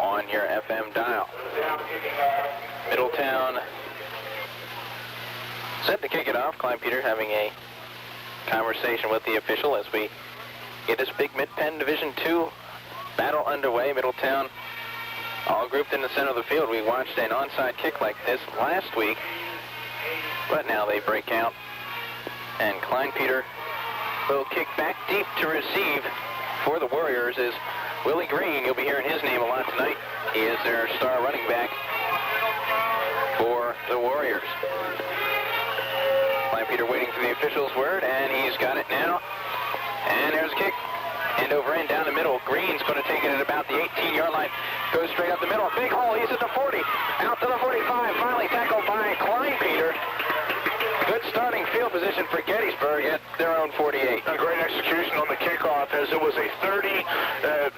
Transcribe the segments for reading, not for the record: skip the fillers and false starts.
on your FM dial. Middletown set to kick it off. Clyde Peter having a conversation with the official as we get this big Mid-Penn Division II battle underway. Middletown all grouped in the center of the field. We watched an onside kick like this last week, but now they break out, and Clyde Peter will kick back deep to receive for the Warriors is Willie Green. You'll be hearing his name a lot tonight. He is their star running back for the Warriors. Clyde Peter waiting for the official's word, and he's got it now. And there's a kick. End over end down the middle. Green's going to take it at about the 18-yard line. Goes straight up the middle. Big hole. He's at the 40. Out to the 45. Finally tackled by Clyde Peter. Good starting field position for Gettysburg at their own 48. A great execution on the kickoff, as it was a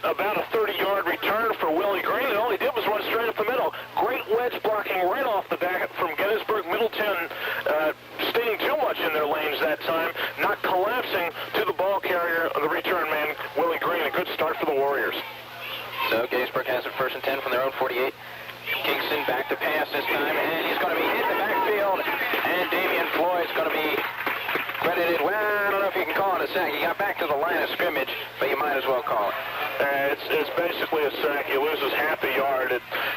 about a 30-yard return for Willie Green, and all he did was run straight up the middle. Great wedge blocking right off the back from Gettysburg. Middletown staying too much in their lanes that time, not collapsing to the ball carrier, the return man, Willie Green. A good start for the Warriors. So Gettysburg has it 1st and 10 from their own 48. Kingston back to pass this time, and he's going to be hit in the backfield, and Damian Floyd's going to be credited. Well, I don't know if you can call it a sack. He got back to the line of scrimmage, but you might as well call it. It's basically a sack. He loses half a yard.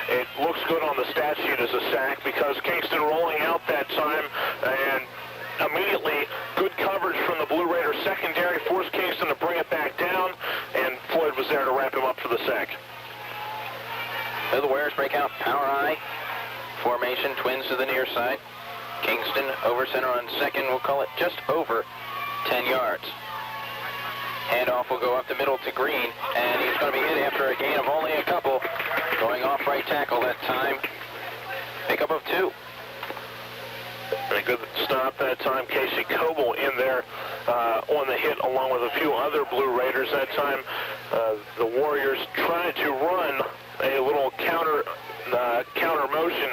It looks good on the stat sheet as a sack because Kingston rolling out that time, and immediately good coverage from the Blue Raiders secondary forced Kingston to bring it back down, and Floyd was there to wrap him up for the sack. So the Warriors break out power I formation, twins to the near side. Kingston over center on second. We'll call it just over 10 yards. Handoff will go up the middle to Green, and he's going to be hit after a gain of only a couple. Going off right tackle that time. Pickup of 2. A good stop that time. Casey Coble in there on the hit, along with a few other Blue Raiders that time. The Warriors trying to run a little counter motion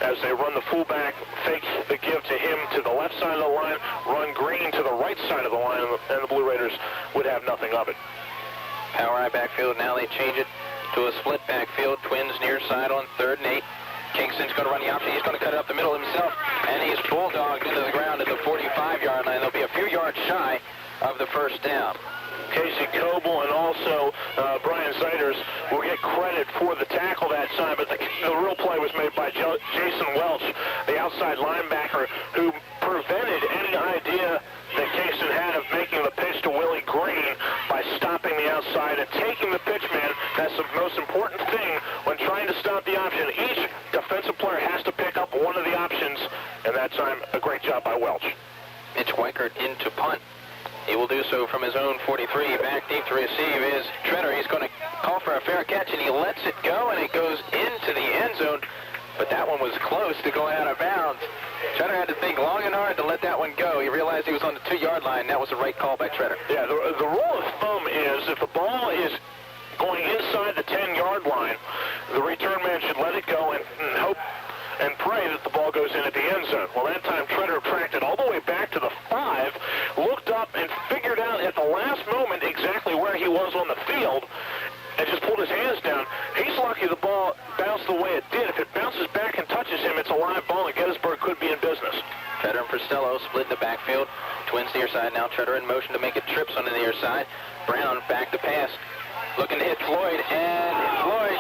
as they run the fullback, fake the give to him to the left side of the line, run Green to the right side of the line, and the Blue Raiders would have nothing of it. Power I backfield. Now they change it to a split backfield. Twins near side on 3rd and 8. Kingston's going to run the option. He's going to cut it up the middle himself, and he's bulldogged into the ground at the 45-yard line. They'll be a few yards shy of the 1st down. Casey Coble and also Brian Zeiters will get credit for the tackle that time, but the real play was made by Jason Welch, the outside linebacker, who prevented any idea that Kingston had of making the pitch to Willie Green by stopping the outside and taking the pitch man. That's the most important thing when trying to stop the option. Each defensive player has to pick up one of the options, and that time a great job by Welch. Mitch Weichert into punt. He will do so from his own 43. Back deep to receive is Treader. He's going to call for a fair catch, and he lets it go, and it goes into the end zone. But that one was close to going out of bounds. Treader had to think long and hard to let that one go. He realized he was on the 2-yard line. That was the right call by Treader. Yeah, the rule of thumb is if the ball is going inside the 10-yard line, the return man should let it go and hope and pray that the ball goes in at the end zone. Well, that time Treader tracked it all the way back to the 5, looked up and figured out at the last moment exactly where he was on the field, and just pulled his hands down. He's lucky the ball bounced the way it did. If it bounces back and touches him, it's a live ball, and Gettysburg could be in business. Treader and Pristello split the backfield. Twins near side now. Treader in motion to make it trips on the near side. Brown back to pass. Looking to hit Floyd, and Floyd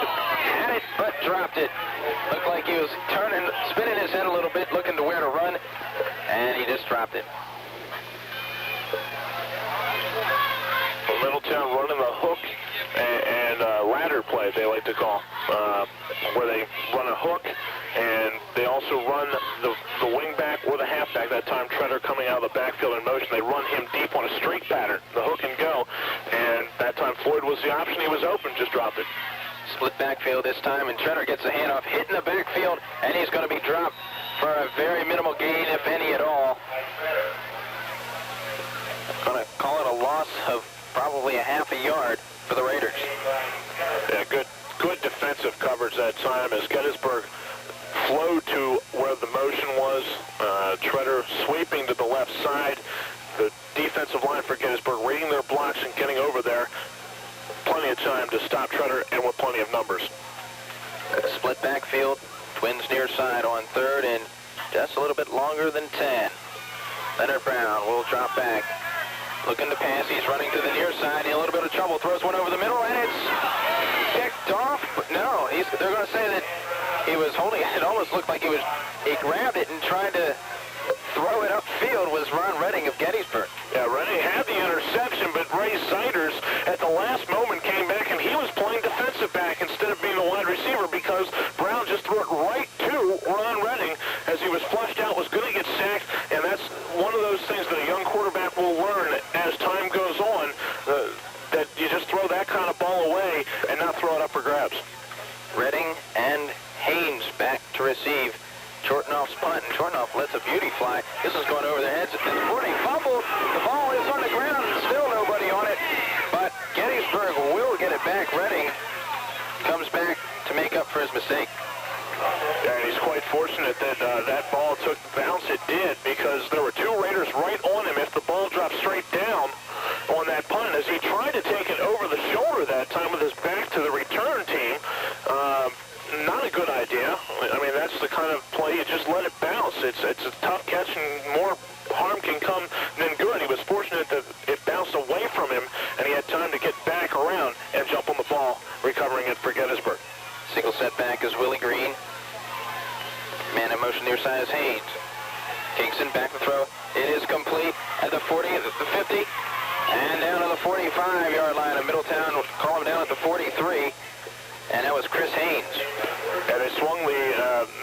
had it, but dropped it. Looked like he was spinning his head a little bit, looking to where to run, and he just dropped it. Middletown running the hook and ladder play, they like to call, where they run a hook, and they also run the wingback or the halfback. That time, Treader coming out of the backfield in motion. They run him deep on a streak pattern, the hook and go, and that time Floyd was the option. He was open, just dropped it. Split backfield this time, and Treader gets a handoff, hit in the backfield, and he's going to be dropped for a very minimal gain, if any at all. Going to call it a loss of probably a half a yard for the Raiders. Yeah, good defensive coverage that time as Gettysburg flowed to where the motion was. Treader sweeping to the left side. The defensive line for Gettysburg reading their blocks and getting over there. Plenty of time to stop Treader, and with plenty of numbers. backfield. Twins near side on third and just a little bit longer than 10. Leonard Brown will drop back. Looking to pass. He's running to the near side. In a little bit of trouble. Throws one over the middle, and it's picked off. But no, they're going to say that he was holding it. It almost looked like he grabbed it and tried to throw it upfield. Was Ron Redding of Gettysburg. Yeah, Redding had the interception, but Ray Siders at the last moment came back, and he was playing defensive back instead of being the wide receiver because Brown just threw it right to Ron Redding as he was flushed out, was going to get sacked, and that's one of those things that a young quarterback will learn as time goes on, that you just throw that kind of ball away and not throw it up for grabs. Redding and Haynes back to receive. Chortnoff's punt, and Chortnoff lets a beauty fly. This is going over their heads. It's Sporting fumble. The ball is on the ground, and still nobody on it. But Gettysburg will get it back. Redding comes back to make up for his mistake. And he's quite fortunate that that ball took the bounce it did, because there were two Raiders right on him if the ball dropped straight down on that punt. As he tried to take it over the shoulder that time with his back to the return team, not a good idea. I mean, that's the kind of play you just let it bounce. It's a tough catch, and more harm can come than good. He was fortunate that it bounced away from him, and he had time to get back around and jump on the ball, recovering it for Gettysburg. Single setback is Willie Green. Man in motion near side is Haynes. Kingston back to throw. It is complete at the 40, at the 50, and down to the 45-yard line of Middletown. Call him down at the 43. And that was Chris Haynes. And they swung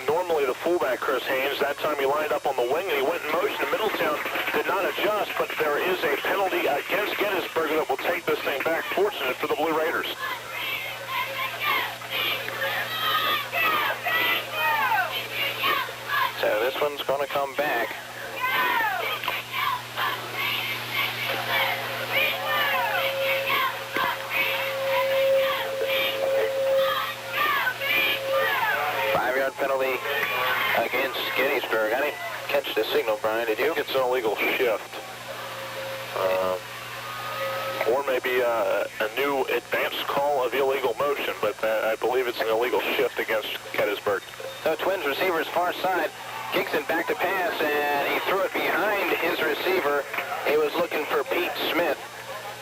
normally the fullback, Chris Haynes. That time he lined up on the wing and he went in motion. Middletown did not adjust, but there is a penalty against Gettysburg that will take this thing back. Fortunate for the Blue Raiders. So this one's going to come back. Penalty against Gettysburg. I didn't catch the signal, Brian, did you? It's an illegal shift. Or maybe a new advanced call of illegal motion, but I believe it's an illegal shift against Gettysburg. So Twins receivers far side. Kingston back to pass, and he threw it behind his receiver. He was looking for Pete Smith,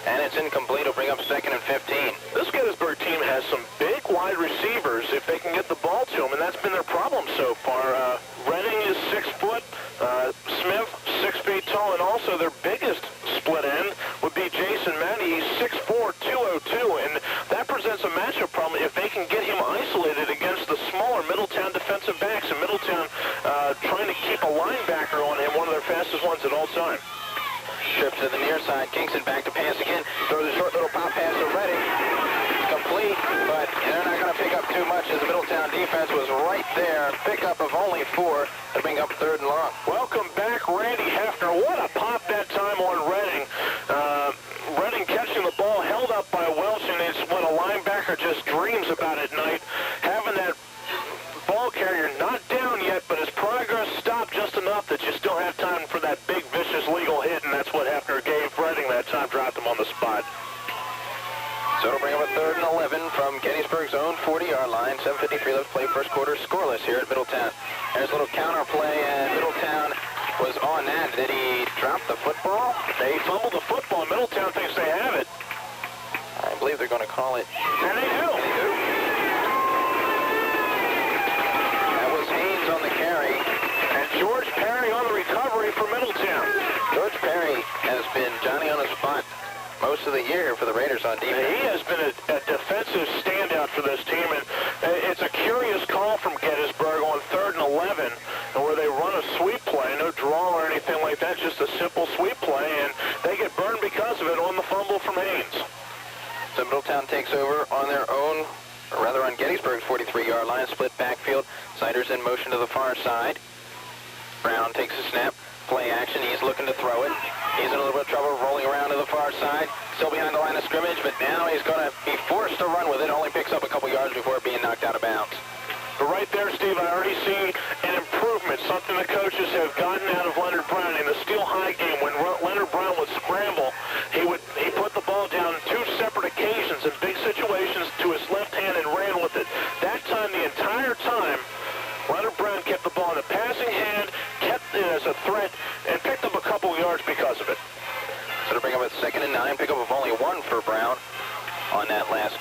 and it's incomplete. It'll bring up 2nd and 15. This Gettysburg team has some big wide receivers if they can get the ball to them, and that's been their problem so far. Redding is 6 foot, Smith 6 feet tall, and also their biggest split end would be Jason Matty. He's 6'4", 202, and that presents a matchup problem if they can get him isolated against the smaller Middletown defensive backs, and Middletown trying to keep a linebacker on him, one of their fastest ones at all time. Trip to the near side. Kingston back to pass again. Throws a short little pop pass to Redding. Complete, but they're not going to pick up too much as the Middletown defense was right there. Pickup of only 4 to bring up 3rd and long. Welcome back, Randy Hefner. What a pop that time on Redding. Redding catching the ball, held up by Welch, and it's what a linebacker just dreams about at night. Having that ball carrier not down yet, but his progress stopped just enough that you still have time for that big, vicious legal hit, and that's what Hefner gave Redding that time, dropped him on the spot. So it'll bring up a 3rd and 11 from Gettysburg's own 40-yard line. 7:53 left to play, first quarter, scoreless here at Middletown. There's a little counter play, and Middletown was on that. Did he drop the football? They fumbled the football. Middletown thinks they have it. I believe they're going to call it. And they do. That was Haynes on the carry. And George Perry on the recovery for Middletown. George Perry has been Johnny on the spot most of the year for the Raiders on defense. He has been a defensive standout for this team, and it's a curious call from Gettysburg on 3rd and 11, where they run a sweep play, no draw or anything like that, just a simple sweep play, and they get burned because of it on the fumble from Haynes. So Middletown takes over on their own, or rather on Gettysburg's 43-yard line, split backfield. Siders in motion to the far side. Brown takes a snap. Play action. He's looking to throw it. He's in a little bit of trouble rolling around to the far side. Still behind the line of scrimmage, but now he's going to be forced to run with it. Only picks up a couple yards before being knocked out of bounds. But right there, Steve, I already see an improvement, something the coaches have gotten out of Leonard Brown in the Steel High game. When Leonard Brown would scramble, he put the ball down 2 separate occasions in big situations to his left hand and ran with it. That time, the entire time,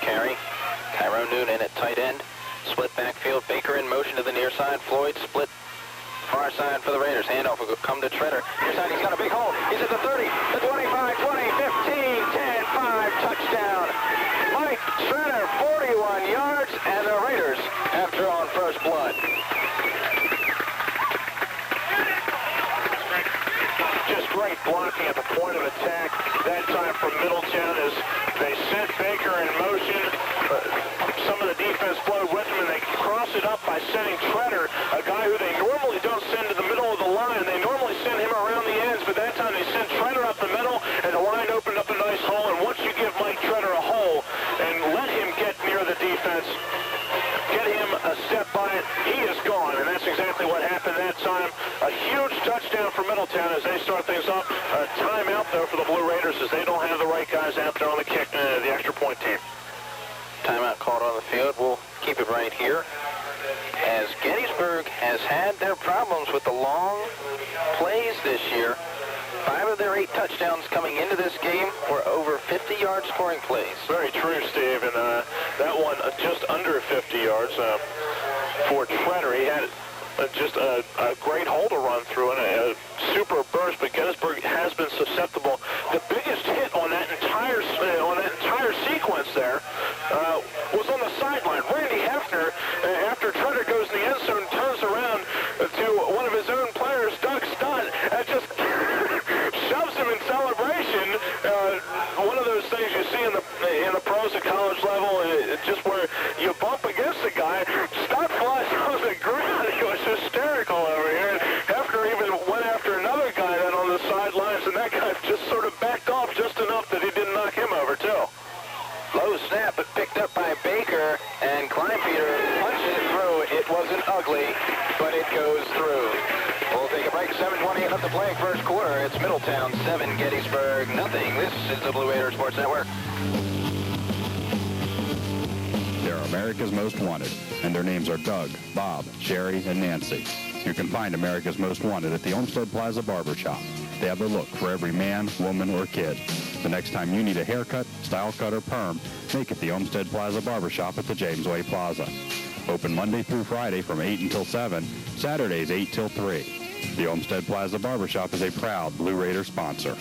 carry. Cairo Noonan at tight end. Split backfield. Baker in motion to the near side. Floyd split far side for the Raiders. Handoff will come to Treader. Near side, he's got a big hole. He's at the 30, the 25, 20, 15, 10, 5, touchdown. Mike Treader, 41 yards, and the Raiders have drawn first blood. Just great blocking at the point of attack. That time from Middletown as they sent Baker in motion. Some of the defense flowed with him, and they cross it up by sending Treader, a guy who they normally don't send to the middle of the line. They normally send him around the ends, but that time they sent Treader up the middle, and the line opened up a nice hole. And once you give Mike Treader a hole and let him get near the defense, get him a step by it, he is gone. And that's exactly what happened that time. A huge touchdown for Middletown as they start things off. A timeout, though, for the Blue Raiders as they don't have the right guys out there on the kick, the extra point team. Timeout called on the field. We'll keep it right here. As Gettysburg has had their problems with the long plays this year, 5 of their 8 touchdowns coming into this game were over 50-yard scoring plays. Very true, Steve, and that one just under 50 yards for Treader. He had just a great hole to run through and a super burst, but Gettysburg has been susceptible. The biggest hit on that entire sequence there was on the sideline. Randy Hefner, after Treader goes in the end zone, turns around to one of his own players, Doug Stott, and just shoves him in celebration. One of those things you see in the pros at college level, just where you bump against the guy. Stott flies on the ground. He was hysterical over here. And Hefner even went after another guy then on the sidelines, and that guy just sort of backed off just enough that he didn't knock him over, too. Low snap, but picked up by Baker, and Kleinpeter punches it through. It wasn't ugly, but it goes through. We'll take a break. 7:28 left to play first quarter. It's Middletown 7, Gettysburg nothing. This is the Blue Raider Sports Network. They're America's Most Wanted, and their names are Doug, Bob, Sherry, and Nancy. You can find America's Most Wanted at the Olmsted Plaza Barber Shop. They have the look for every man, woman, or kid. The next time you need a haircut, style cut, or perm, make it the Olmsted Plaza Barber Shop at the Jamesway Plaza. Open Monday through Friday from 8 until 7, Saturdays 8 till 3. The Olmsted Plaza Barber Shop is a proud Blue Raider sponsor.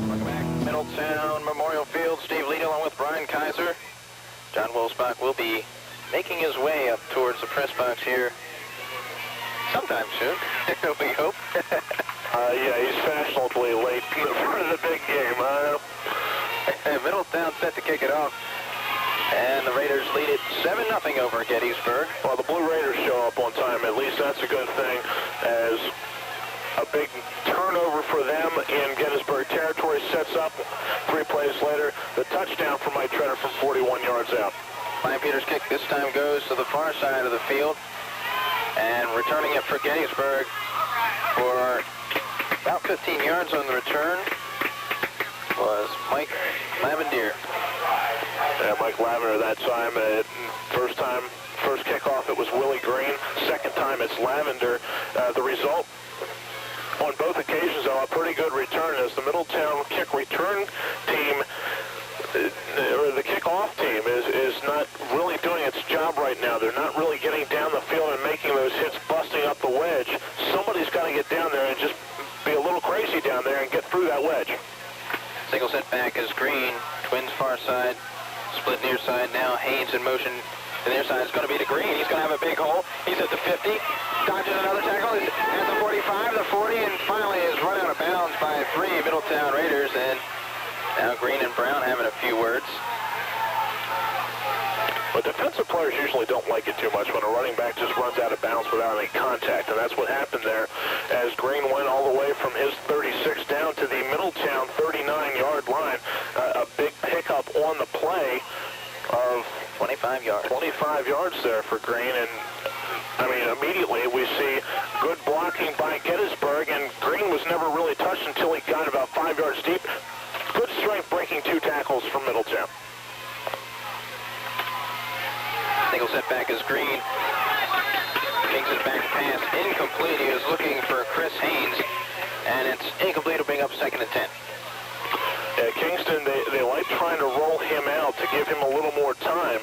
Welcome back. Middletown Memorial Field. Steve Lied along with Brian Kaiser. John Wolfsbach will be making his way up towards the press box here sometime soon, we hope. Yeah, he's fashionably late for the big game. Middletown set to kick it off, and the Raiders lead it 7-0 over Gettysburg. Well, the Blue Raiders show up on time. At least that's a good thing, as a big turnover for them in Gettysburg territory sets up 3 plays later the touchdown for Mike Treader from 41 yards out. Kleinpeter's kick this time goes to the far side of the field, and returning it for Gettysburg for about 15 yards on the return was Mike Lavender. Yeah, Mike Lavender that time. First kickoff it was Willie Green. Second time it's Lavender. The result on both occasions, though, a pretty good return as the Middletown kick return team, or the kickoff team, is not really doing its job right now. They're not really getting down the field and making those hits, busting up the wedge. Somebody's got to get down there and just be a little crazy down there and get through that wedge. Single set back is Green. Twins far side. Split near side now. Haynes in motion. The near side is going to be to Green. He's going to have a big hole. He's at the 50. Dodges another tackle. He's at the 45, the 40, and finally is run out of bounds by 3 Middletown Raiders. And now Green and Brown having a few words. But defensive players usually don't like it too much when a running back just runs out of bounds without any contact, and that's what happened there as Green went all the way from his 36 down to the Middletown 39-yard line. A big pickup on the play of 25 yards. 25 yards there for Green, and I mean, immediately we see good blocking by Gettysburg, and Green was never really touched until he got about 5 yards deep. Good strength breaking 2 tackles from Middletown. Single setback is Green. Takes it back pass. Incomplete. He was looking for Chris Haynes. And it's incomplete to bring up 2nd and 10. Kingston, they like trying to roll him out to give him a little more time.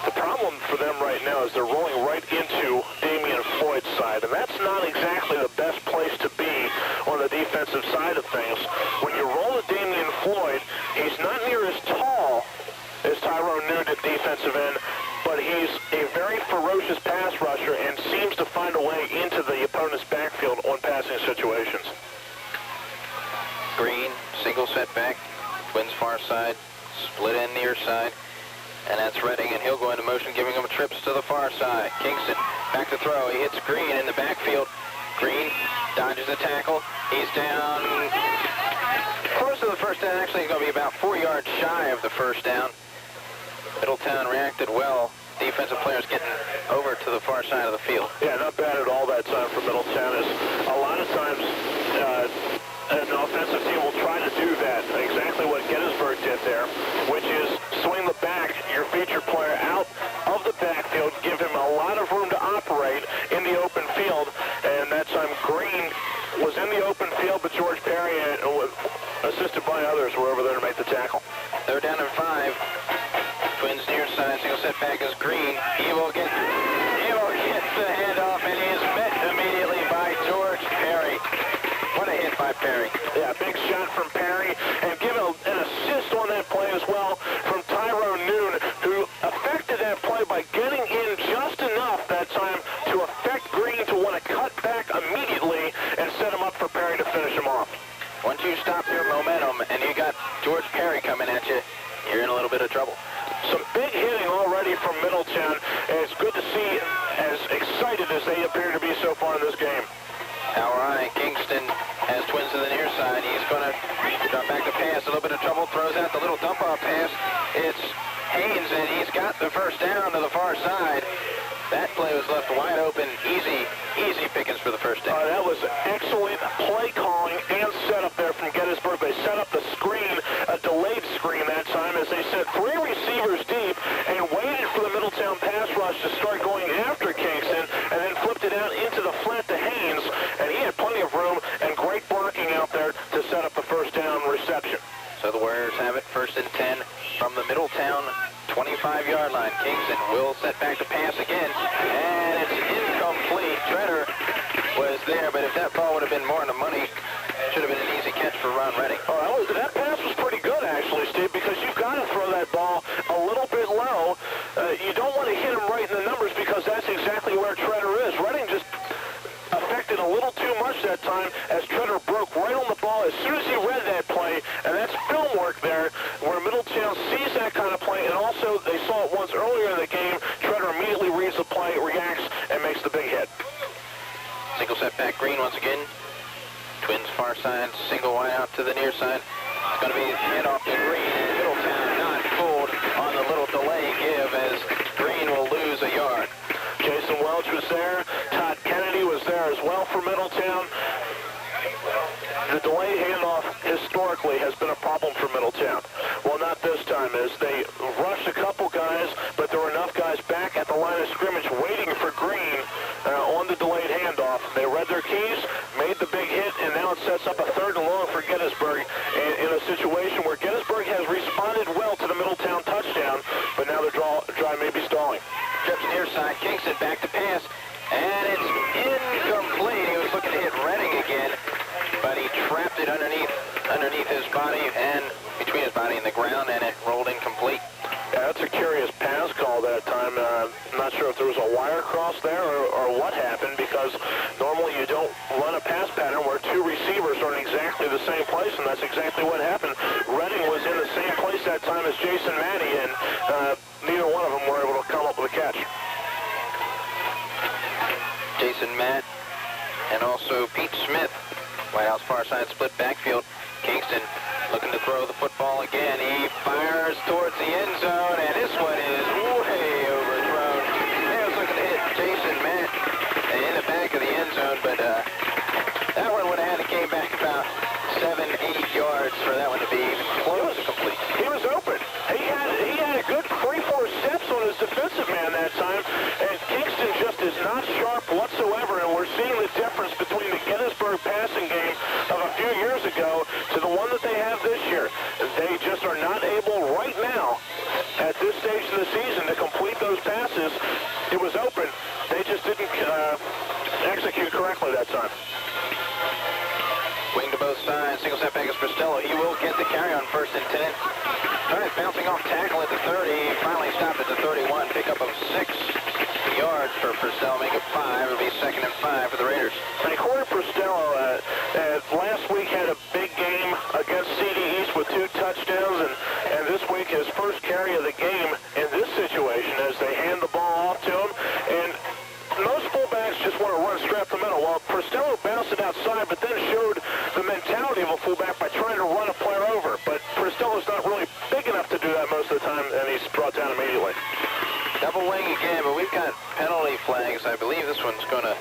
The problem for them right now is they're rolling right into Damian Floyd's side, and that's not exactly the best place to be on the defensive side of things. When you roll at Damian Floyd, he's not near as tall as Tyrone Noon at defensive end, but he's a very ferocious pass rusher and seems to find a way into the opponent's backfield on passing situations. Green, single setback, Twins far side, split end near side, and that's Redding, and he'll go into motion, giving him trips to the far side. Kingston back to throw. He hits Green in the backfield. Green dodges a tackle. He's down close to the first down. Actually, he's going to be about 4 yards shy of the first down. Middletown reacted well. Defensive players getting over to the far side of the field. Yeah, not bad at all that time for Middletown. Is a lot of times an offensive team will try to do that, exactly what Gettysburg did there, which is swing the back, your feature player out of the backfield, give him a lot of room to operate in the open field, and that time Green was in the open field, but George Perry, assisted by others, were over there to make the tackle. They're down in 5. Twins near side, single setback is Green. He will get the handoff, and he is met immediately by George Perry. What a hit by Perry. Yeah, big shot from Perry, and give an assist on that play as well from Tyrone Noon, who affected that play by getting in just enough that time to affect Green to want to cut back immediately and set him up for Perry to finish him off. Once you stop your momentum and you got George Perry coming at you, you're in a little bit of trouble. Some big hitting already from Middletown, and it's good to see as excited as they appear to be so far in this game. All right, Kingston has Twins to the near side. He's going to drop back to pass. A little bit of trouble. Throws out the little dump-off pass. It's Haynes, and he's got the first down to the far side. That play was left wide open. Easy pickings for the first down. That was excellent play calling and setup there from Gettysburg. They set up the screen, a delayed screen that time, as they sent 3 receivers deep and waited for the Middletown pass rush to start going after Kingston, and then flipped it out into the flat to Haynes, and he had plenty of room and great blocking out there to set up the first down reception. So the Warriors have it, 1st and 10 from the Middletown 25-yard line. Kingston will set back to pass again, and it's incomplete. Treader was there, but if that ball would have been more in the money, should have been an easy catch for Ron Redding. Oh, that pass was pretty good, actually, Steve, because you've got to throw that ball a little bit low. You don't want to hit him right in the numbers, because that's exactly where Treader is. Redding just affected a little too much that time as Treader broke right on the ball as soon as he read that play, and that's film work there where Middletown sees that kind of play, and also they saw it once earlier in the game. Treader immediately reads the play, reacts, and makes the big hit. Single setback, Green once again. Twins far side, single wide out to the near side. It's going to be hand off to Green, and Middletown not fooled on the little delay give as Green will lose a yard. Jason Welch was there. Todd Kennedy was there as well for Middletown. The delayed handoff historically has been a problem for Middletown. Well, not this time, as they rushed a couple guys, but there were enough guys back at the line of scrimmage waiting for Green on the delayed handoff. They read their keys, made the big hit, and now it sets up a 3rd and long for Gettysburg in a situation where Gettysburg has responded well to the Middletown touchdown, but now the drive may be stalling. Trips near side, Kingston back to pass, and it's incomplete. He was looking to hit Redding again, but he trapped it underneath his body and between his body and the ground, and it rolled incomplete. Yeah, that's a curious pass call that time. I'm not sure if there was a wire cross there or what happened, because normally you don't run a pass pattern where 2 receivers are in exactly the same place, and that's exactly what happened. Redding was in the same place that time as Jason Matty, and neither one of them were able to come up with a catch. Jason Matt and also Pete Smith. White House far side split backfield. Kingston looking to throw the football again. He fires towards the end zone, and this one is way overthrown. He was looking to hit Jason Matt in the back of the end zone, but that one would have had to came back about 7-8 yards for that one to be even close to complete. He was open. He had a good 3-4 steps on his defensive man that time, and Kingston just is not sharp whatsoever, and we're seeing the difference between the Gettysburg passing game of a few years ago to the one that they have carry on 1st and 10. Tries bouncing off tackle at the 30. Finally stopped at the 31. Pickup of 6 yards for Purcell. Make it 5. It'll be 2nd and 5 for the Raiders. And Corey Purcell last week had a big game against CD East with 2 touchdowns, and this week his first carry of the game in this situation as they hand the ball off to him. And most fullbacks just want to run straight up the middle. Well, Purcell bounced it outside, but then showed the mentality of a fullback by trying to run a player over. But Purcell is not really big enough to do that most of the time, and he's brought down immediately. Double wing again, but we've got penalty flags. I believe this one's going to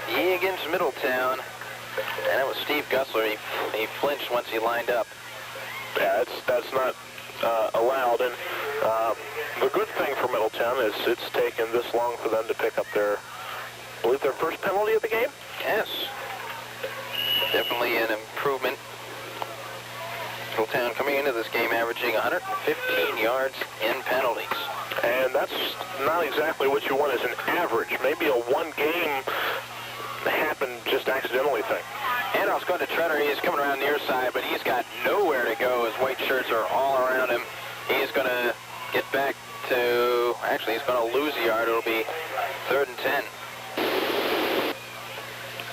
be against Middletown. And it was Steve Gussler. He flinched once he lined up. Yeah, that's not allowed. And the good thing for Middletown is it's taken this long for them to pick up I believe their first penalty of the game? Yes. Definitely an improvement. Middletown coming into this game averaging 115 yards in penalties. And that's not exactly what you want as an average. Maybe a one-game happened just accidentally thing. Handoff's going to Treader. He's coming around near side, but he's got nowhere to go. His white shirts are all around him. He's going to get back to, actually he's going to lose a yard. It'll be 3rd and 10.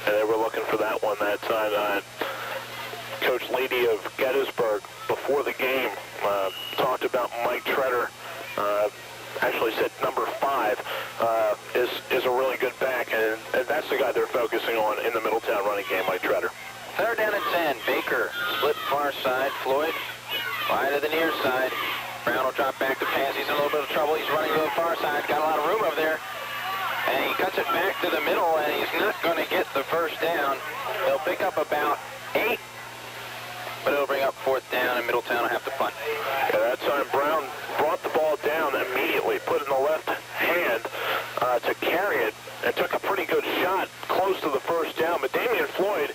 And they were looking for that one that time. Coach Lady of Gettysburg, before the game, talked about Mike Treader. Actually said number 5 is a really good back, and that's the guy they're focusing on in the Middletown running game, Mike Treader. 3rd down and 10. Baker split far side. Floyd wide to the near side. Brown will drop back to pass. He's in a little bit of trouble. He's running to the far side. Got a lot of room over there. And he cuts it back to the middle, and he's not going to get the 1st down. He'll pick up about 8, but it'll bring up 4th down, and Middletown will have to punt. Yeah, that time Brown brought the ball down immediately, put it in the left hand to carry it, and took a pretty good shot close to the 1st down. But Damian Floyd,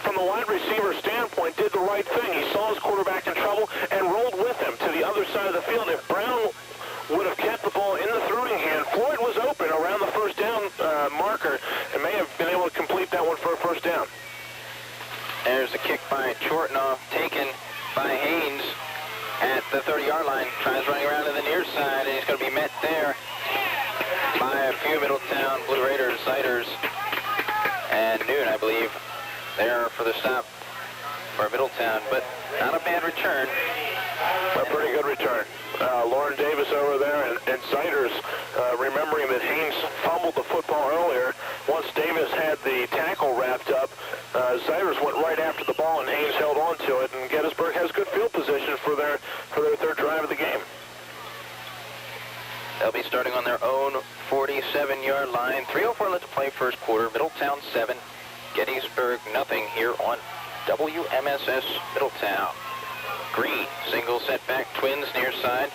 from the wide receiver standpoint, did the right thing. He saw his quarterback in trouble and rolled with him to the other side of the field. If Brown would have kept the ball in the throwing hand, Floyd was open around the 1st down marker and may have been able to complete that one for a 1st down. There's a kick by Chortnoff, taken by Haynes at the 30-yard line. Tries running around to the near side, and he's going to be met there by a few Middletown Blue Raiders, Siders, and Noon, I believe, there for the stop for Middletown, but not a bad return. A pretty good return. Lauren Davis over there, and Siders, remembering that Haynes fumbled the football earlier. Once Davis had the tackle wrapped up, Siders went right after the ball, and Haynes held on to it, and Gettysburg has good field position for their 3rd drive of the game. They'll be starting on their own 47-yard line. 3:04 left to play 1st quarter. Middletown 7, Gettysburg nothing here on WMSS Middletown. Green, single setback, Twins near side.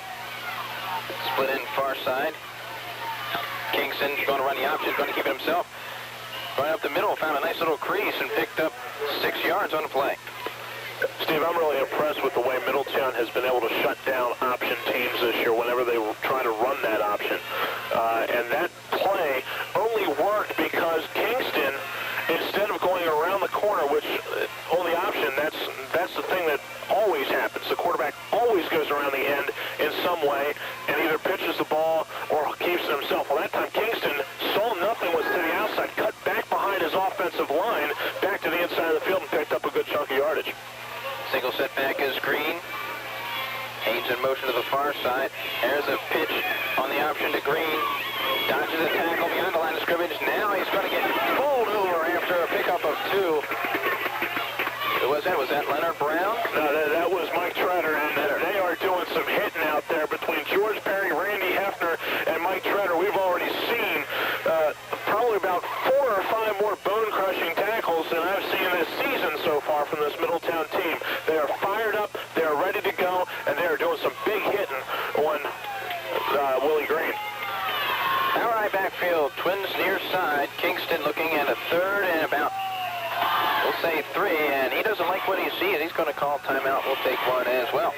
Split in far side. Kingston's going to run the option, going to keep it himself. Right up the middle, found a nice little crease and picked up 6 yards on the play. Steve, I'm really impressed with the way Middletown has been able to shut down option teams this year whenever they try to run that option. And that play only worked because Kingston, instead of going around the corner, which on the option, that's the thing that always happens. The quarterback always goes around the end in some way and either pitches the ball or keeps it himself. Well, that time Kingston saw nothing, was to the outside, cut back behind his offensive line, back to the inside of the field, and picked up a good chunk of yardage. Single setback is Green. Haynes in motion to the far side. There's a pitch on the option to Green. Dodges a tackle beyond the line of scrimmage. Now he's going to get pulled over after a pickup of 2. Who was that? Was that Leonard Brown? No, that was Mike Treader, and they are doing some hitting out there between George Perry, Randy Hefner, and Mike Treader. We've already seen probably about 4 or 5 more bone-crushing tackles than I've seen this season so far from this Middletown team. They are fired up, they are ready to go, and they are doing some big hitting on Willie Green. All right, backfield, Twins near side. Kingston looking at a 3rd and about, we'll say 3, and he doesn't like what he sees. He's going to call timeout. We'll take one as well.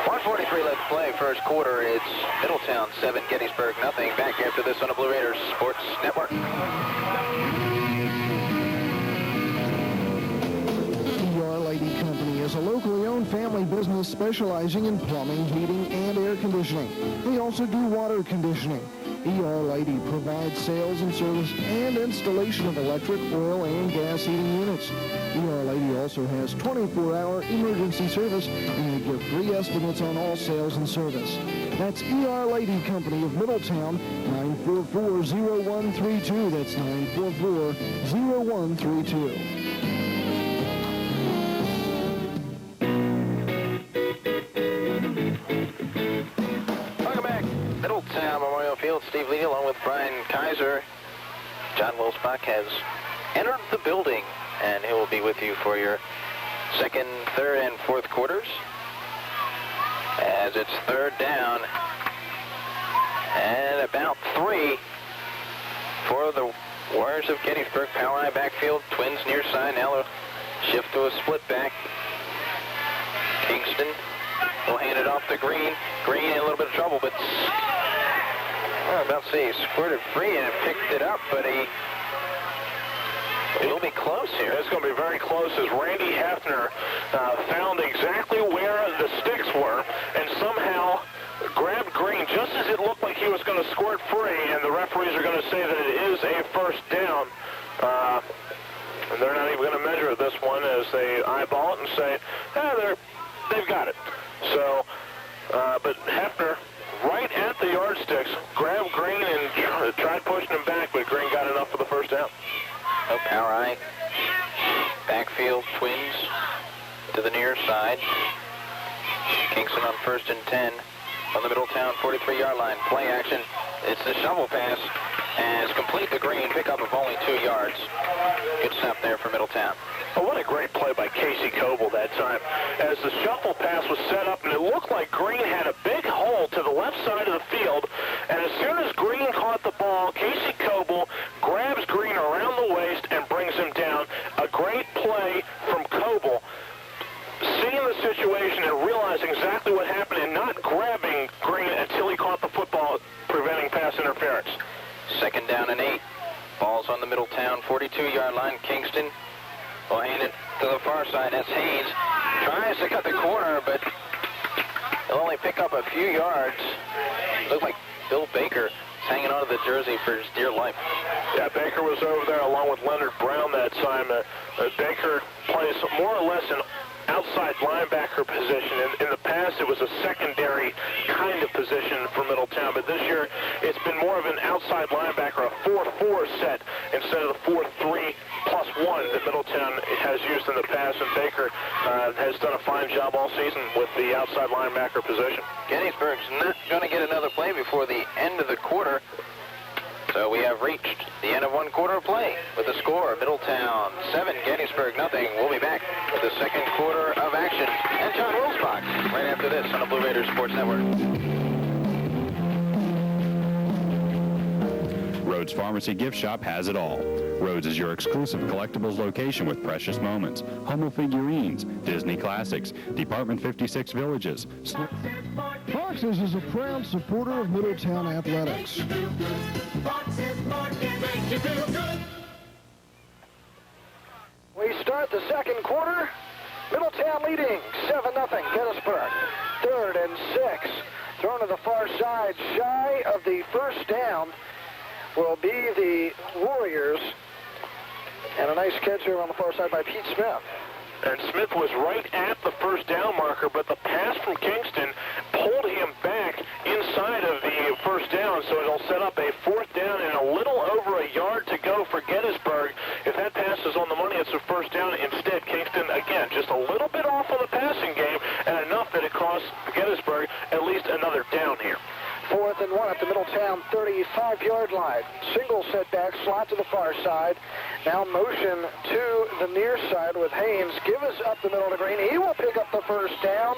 1:43 left to play, 1st quarter. It's Middletown 7, Gettysburg nothing. Back after this on the Blue Raiders Sports Network. Your Lady Company is a locally owned family-owned family business specializing in plumbing, heating, and air conditioning. They also do water conditioning. ER Lady provides sales and service and installation of electric, oil, and gas heating units. ER Lady also has 24-hour emergency service, and they give free estimates on all sales and service. That's ER Lady Company of Middletown, 944-0132. That's 944-0132. Middletown Memorial Field. Steve Lee along with Brian Kaiser. John Wilsbach has entered the building, and he will be with you for your second, third, and fourth quarters. As it's third down and about 3 for the Warriors of Gettysburg. Power eye backfield, Twins near side. Now they'll shift to a split back. Kingston will hand it off to Green. Green in a little bit of trouble, but about to say he squirted free and picked it up, but he will be close here. It's going to be very close as Randy Hefner found exactly where the sticks were and somehow grabbed Green just as it looked like he was going to squirt free, and the referees are going to say that it is a first down. And they're not even going to measure this one as they eyeball it and say, they've got it. So, but Hefner, right at the yardsticks, grabbed Green and tried pushing him back, but Green got enough for the first down. No power eye. Backfield, Twins to the near side. Kingston on 1st and 10 on the Middletown 43-yard line. Play action. It's the shovel pass, and it's complete to Green. Pickup of only 2 yards. Good stop there for Middletown. Oh, what a great play by Casey Coble that time. As the shuffle pass was set up, and it looked like Green had a big hole to the left side of the field, and as soon as Green caught the ball, Casey Coble grabs Green around the waist and brings him down. A great play from Coble, seeing the situation and realizing exactly what happened and not grabbing Green until he caught the football, preventing pass interference. 2nd down and 8. Ball's on the Middletown 42-yard line. Kingston will hand it to the far side. That's Haynes. Tries to cut the corner, but he'll only pick up a few yards. Looks like Bill Baker is hanging onto the jersey for his dear life. Yeah, Baker was over there along with Leonard Brown that time. Baker plays more or less an outside linebacker position. In the past, it was a secondary kind of position for Middletown, but this year it's been more of an outside linebacker, a 4-4 set instead of the 4-3+1 that Middletown has used in the past, and Baker has done a fine job all season with the outside linebacker position. Gettysburg's not going to get another play before the end of the quarter. So we have reached the end of 1 quarter of play with the score, Middletown 7, Gettysburg nothing. We'll be back with the 2nd quarter of action. And John Wilsbach right after this on the Blue Raiders Sports Network. Rhodes Pharmacy Gift Shop has it all. Rhodes is your exclusive collectibles location with precious moments, Hummel figurines, Disney classics, Department 56 villages. Fox's is a proud supporter of Middletown athletics. We start the 2nd quarter. Middletown leading 7-0 Gettysburg. 3rd and 6. Thrown to the far side, shy of the first down will be the Warriors. And a nice catch here on the far side by Pete Smith. And Smith was right at the first down marker, but the pass from Kingston pulled him back inside of the first down, so it'll set up a 4th down and a little over a yard to go for Gettysburg. If that pass is on the money, it's a first down. Instead, Kingston, again, just a little bit off on the passing game, and enough that it costs Gettysburg at least another down here. 4th and 1 at the Middletown 35-yard line. Single setback, slot to the far side. Now motion to the near side with Haynes. Give us up the middle to Green. He will pick up the first down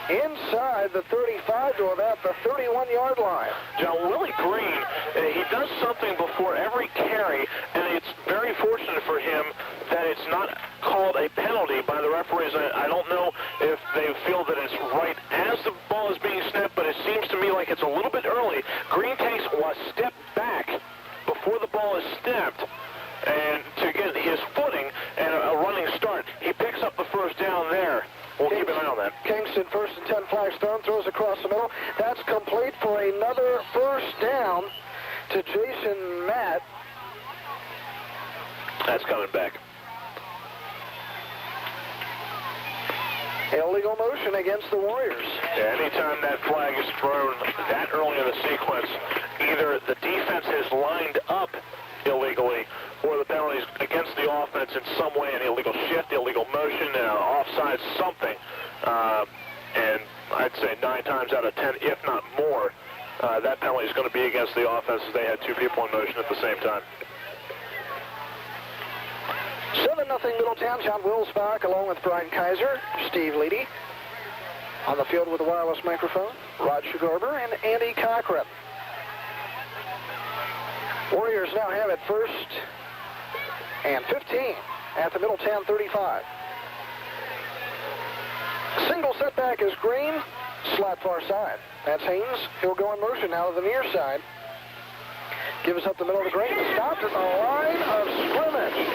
inside the 35 to about the 31-yard line. John, Willie Green, he does something before every carry, and it's very fortunate for him that it's not called a penalty by the referees. I don't know if they feel that it's right as the ball is being snapped, but it seems to me like it's a little bit early. Green takes a step back before the ball is snapped, and to get his footing and a running start, he picks up the first down there. We'll keep on that. Kingston, 1st and 10, flags thrown, throws across the middle. That's complete for another first down to Jason Matt. That's coming back. Illegal motion against the Warriors. Yeah, anytime that flag is thrown that early in the sequence, either the defense has lined up illegally or the penalty is against the offense in some way, an illegal shift, illegal motion, offside, something. And I'd say 9 times out of 10, if not more, that penalty is going to be against the offense as they had 2 people in motion at the same time. 7-0 Middletown. John Wills back along with Brian Kaiser, Steve Leedy. On the field with the wireless microphone, Rod Garber and Andy Cochran. Warriors now have it 1st and 15 at the Middletown 35. Single setback is Green, slot far side. That's Haynes. He'll go in motion now to the near side. Gives up the middle of the green. Stopped at the line of scrimmage.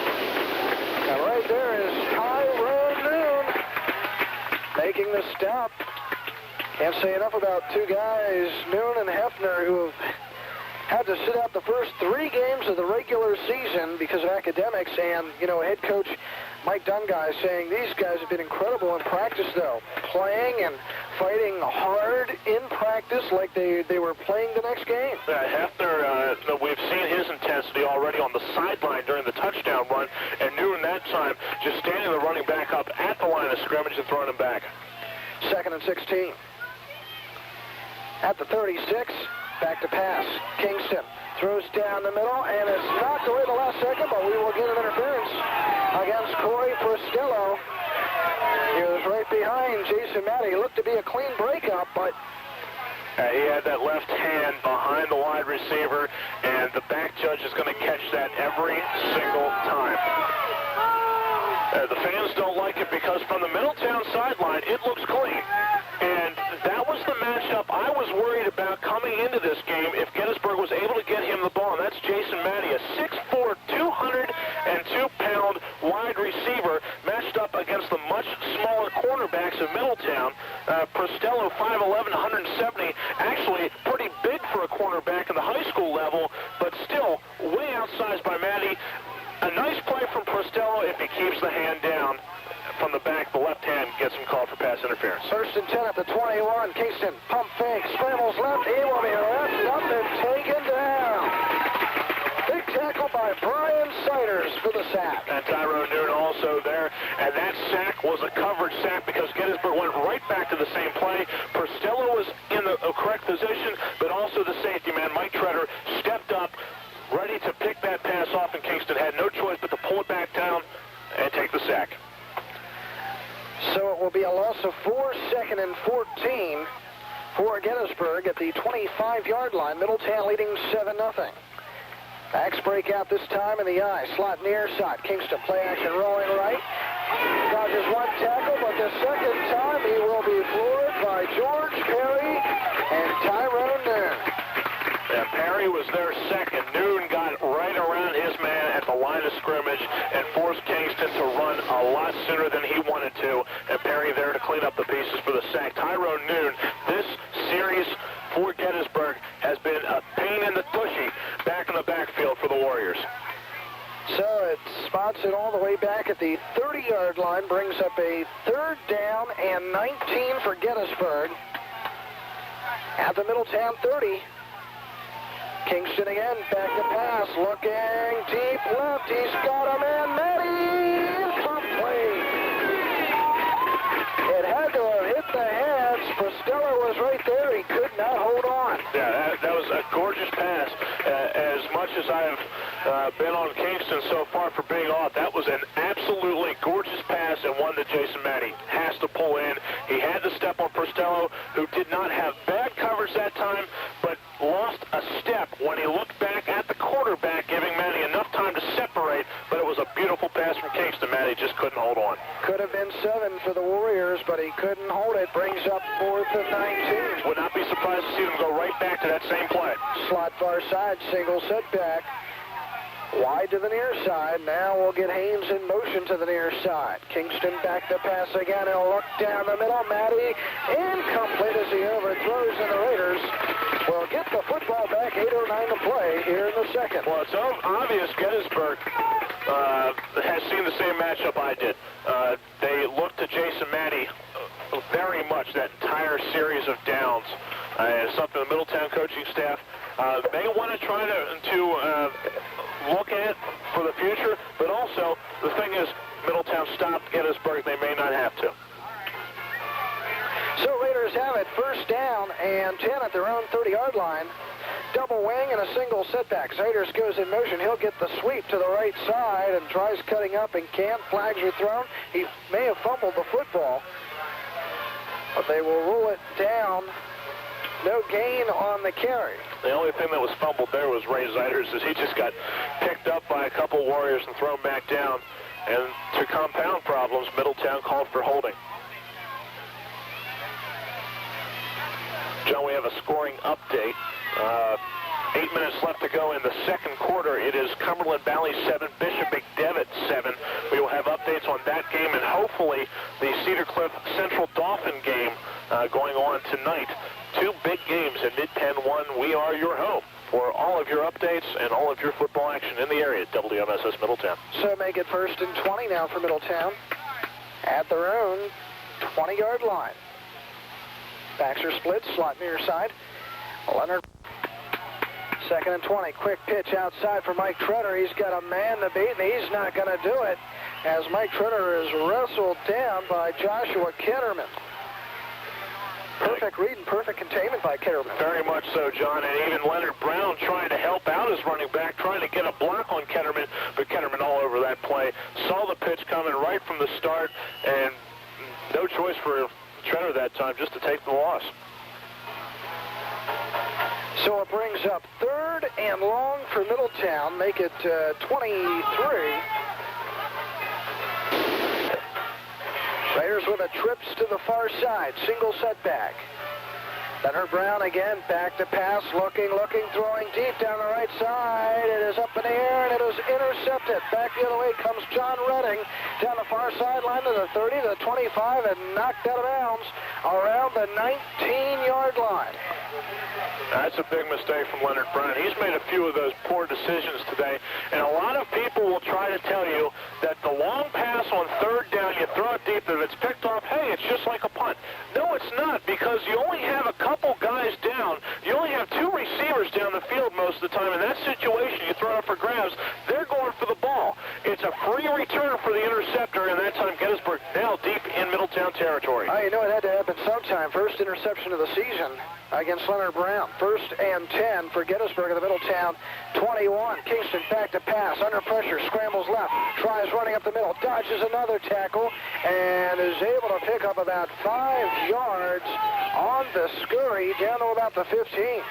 And right there is Tyrone Noon making the stop. Can't say enough about 2 guys, Noon and Hefner, who have had to sit out the first 3 games of the regular season because of academics. And, you know, head coach Mike Dungai saying these guys have been incredible in practice, though, playing and fighting hard in practice like they were playing the next game. Hefner, we've seen his intensity already on the sideline during the touchdown run, and Noon that time just standing the running back up at the line of scrimmage and throwing him back. 2nd and 16. At the 36, back to pass. Kingston throws down the middle, and it's knocked away the last second, but we will get an interference against Corey Prostello. He was right behind Jason Matt. He looked to be a clean breakup, but he had that left hand behind the wide receiver, and the back judge is going to catch that every single time. The fans don't like it because from the Middletown sideline, it looks clean. And that was the matchup I was worried about coming into this game if Gettysburg was able to get him the ball. And that's Jason Matty, a 6'4", 202-pound wide receiver matched up against the much smaller cornerbacks of Middletown. Prostello, 5'11", 170, actually pretty big for a cornerback in the high school level, but still way outsized by Matty. A nice play from Prostello if he keeps the hand down. From the back, the left hand gets him called for pass interference. 1st and 10 at the 21. Kingston, pump fake, scrambles left. He will be left up and taken down. Big tackle by Brian Siders for the sack. And Tyrone Noon also there. And that sack was a coverage sack because Gettysburg went right back to the same play. Prostello was in the correct position, but also the safety man, Mike Treader, stepped up, ready to pick that pass off, and Kingston had no choice but to pull it back down and take the sack. So it will be a loss of 4, 2nd and 14 for Gettysburg at the 25-yard line. Middletown leading 7-0. Backs break out this time in the eye. Slot near side. Kingston play action rolling right. Dodges 1 tackle, but the second time he will be floored by George Perry and Tyrone Noon. Yeah, Perry was there second. Noon got right around his man at the line of scrimmage and forced Kingston to run a lot sooner than he wanted to. And Perry there to clean up the pieces for the sack. Tyrone Noon, this series for Gettysburg has been a pain in the tushy back in the backfield for the Warriors. So it spots it all the way back at the 30-yard line, brings up a 3rd down and 19 for Gettysburg. At the Middletown 30. Kingston again, back to pass, looking deep left, he's got a man, Matty, incomplete. It had to have hit the hands, Prostello was right there, he could not hold on. Yeah, that was a gorgeous pass. As much as I've been on Kingston so far for being off, that was an absolutely gorgeous pass and one that Jason Matty has to pull in. He had to step on Prostello, who did not have bad coverage that time, but lost a step when he looked back at the quarterback, giving Matty enough time to separate, but it was a beautiful pass from Kingston. Matty just couldn't hold on. Could have been 7 for the Warriors, but he couldn't hold it. Brings up 4th and 19. Would not be surprised to see them go right back to that same play. Slot far side, single setback. Wide to the near side. Now we'll get Haynes in motion to the near side. Kingston back to pass again. He'll look down the middle. Matty incomplete as he overthrows, and the Raiders will get the football back. 8:09 to play here in the second. Well, it's obvious Gettysburg has seen the same matchup I did. They looked to Jason Matty very much that entire series of downs. Something the Middletown coaching staff they want to try to look at for the future, but also the thing is Middletown stopped Gettysburg. They may not have to. So Raiders have it, first down and 10 at their own 30-yard line. Double wing and a single setback. Raiders goes in motion. He'll get the sweep to the right side and tries cutting up and can't. Flags are thrown. He may have fumbled the football, but they will rule it down. No gain on the carry. The only thing that was fumbled there was Ray Zeiders, as he just got picked up by a couple Warriors and thrown back down. And to compound problems, Middletown called for holding. John, we have a scoring update. 8 minutes left to go in the second quarter. It is Cumberland Valley 7, Bishop McDevitt 7. We will have updates on that game and hopefully the Cedar Cliff Central Dauphin game going on tonight. Two big games in Mid-Penn 1. We are your home for all of your updates and all of your football action in the area at WMSS Middletown. So make it 1st and 20 now for Middletown at their own 20-yard line. Backs are split, slot near side. Leonard, 2nd and 20. Quick pitch outside for Mike Treader. He's got a man to beat, and he's not going to do it as Mike Treader is wrestled down by Joshua Kitterman. Perfect read and perfect containment by Kitterman. Very much so, John, and even Leonard Brown trying to help out his running back, trying to get a block on Kitterman, but Kitterman all over that play. Saw the pitch coming right from the start, and no choice for Treader that time, just to take the loss. So it brings up 3rd and long for Middletown, make it 23. Raiders with a trips to the far side, single setback. Leonard Brown again, back to pass, looking, throwing deep down the right side. It is up in the air, and it is intercepted. Back the other way comes John Redding down the far sideline to the 30, to the 25, and knocked out of bounds around the 19-yard line. That's a big mistake from Leonard Brown. He's made a few of those poor decisions today, and a lot of people will try to tell you that the long pass on 3rd down, you throw it deep, and if it's picked off, hey, it's just like a punt. No, it's not, because you only have a couple guys down. You only have 2 receivers down the field most of the time. In that situation, you throw it for grabs, they're going for the ball. It's a free return for the interceptor, and that time Gettysburg now deep in Middletown territory. You know it had to happen sometime. First interception of the season against Leonard Brown. 1st and 10 for Gettysburg at the Middletown 21. Kingston back to pass, under pressure, scrambles left, tries running up the middle, dodges another tackle, and is able to pick up about 5 yards on the scurry down to about the 15.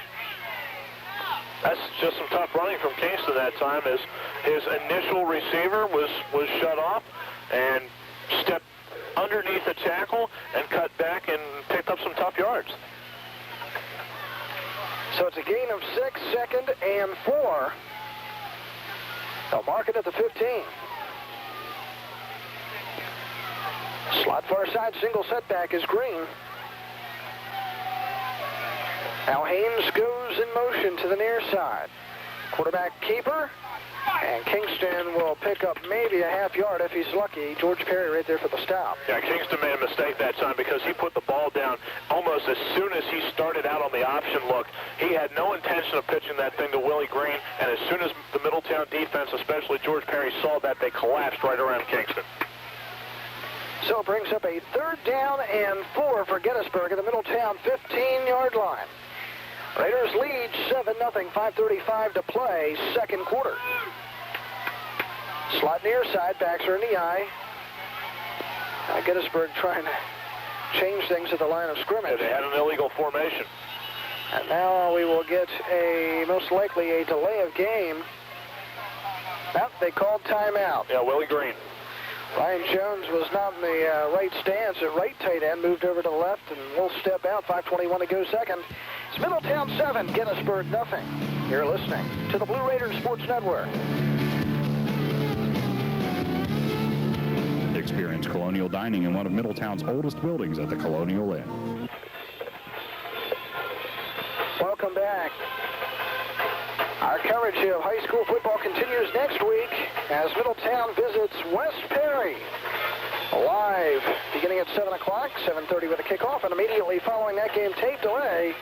That's just some tough running from Kingston that time, as his initial receiver was shut off and stepped underneath the tackle and cut back and picked up some tough yards. So it's a gain of 6, 2nd and 4. They'll mark it at the 15. Slot far side, single setback is Green. Now Haynes goes in motion to the near side. Quarterback keeper, and Kingston will pick up maybe a half yard if he's lucky. George Perry right there for the stop. Yeah, Kingston made a mistake that time because he put the ball down almost as soon as he started out on the option look. He had no intention of pitching that thing to Willie Green, and as soon as the Middletown defense, especially George Perry, saw that, they collapsed right around Kingston. So it brings up a 3rd down and 4 for Gettysburg at the Middletown 15-yard line. Raiders lead 7-0, 5:35 to play, second quarter. Slot near side, backs are in the eye. Gettysburg trying to change things at the line of scrimmage. Yeah, they had an illegal formation. And now we will get most likely a delay of game. They called timeout. Yeah, Willie Green. Ryan Jones was not in the right stance at right tight end, moved over to the left, and will step out. 5:21 to go second. It's Middletown 7, Gettysburg nothing. You're listening to the Blue Raiders Sports Network. Experience colonial dining in one of Middletown's oldest buildings at the Colonial Inn. Welcome back. Our coverage of high school football continues next week as Middletown visits West Perry. Live beginning at 7 o'clock, 7:30 with a kickoff, and immediately following that game, tape delay,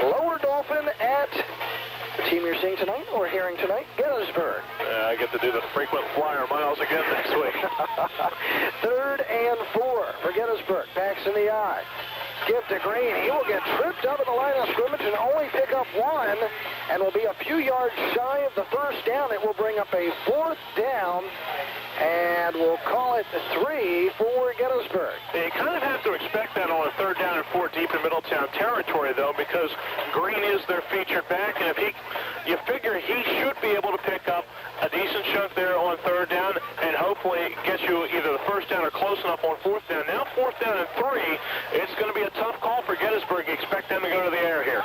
Lower Dolphin at the team you're seeing tonight or hearing tonight, Gettysburg. I get to do the frequent flyer miles again next week. 3rd and 4 for Gettysburg. Backs in the eye. Give to Green. He will get tripped up at the line of scrimmage and only pick up 1 and will be a few yards shy of the first down. It will bring up a 4th down, and we'll call it 3 for Gettysburg. Yeah, you kind of have to expect that on a 3rd down and 4 deep in Middletown territory, though, because Green is their featured back, and if you figure he should be able to pick up a decent chunk there on 3rd down and hopefully get you either the first down or close enough on 4th down. Now 4th down and 3, it's going to be a tough call for Gettysburg. You expect them to go to the air here.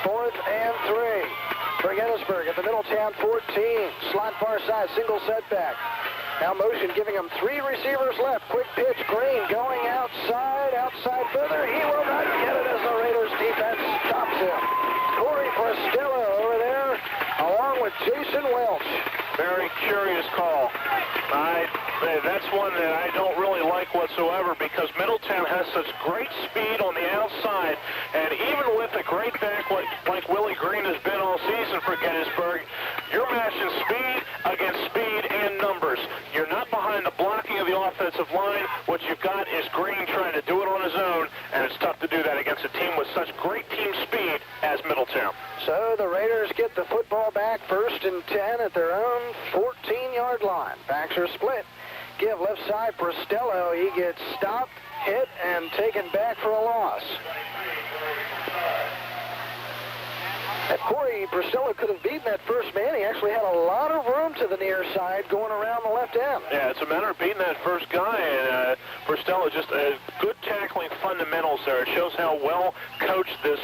4th and 3 for Gettysburg at the Middletown 14. Slot far side, single setback. Now motion, giving him 3 receivers left. Quick pitch, Green going outside further. He will not get it as the Raiders defense stops him. Corey Frostella over there, along with Jason Welch. Very curious call. That's one that I don't really like whatsoever because Middletown has such great speed on the outside, and even with a great back like Willie Green has been all season for Gettysburg, you're matching speed against speed and numbers. You're not behind the blocking of the offensive line. What you've got is Green trying to do it on his own, and it's tough to do that against a team with such great team speed as Middletown. So the Raiders get the football back, 1st and 10 at their own 14-yard line. Backs are split. Give left side for Stello. He gets stopped, hit, and taken back for a loss. And Corey Priscilla could have beaten that first man. He actually had a lot of room to the near side going around the left end. Yeah, it's a matter of beating that first guy, and Priscilla just good tackling fundamentals there. It shows how well coached this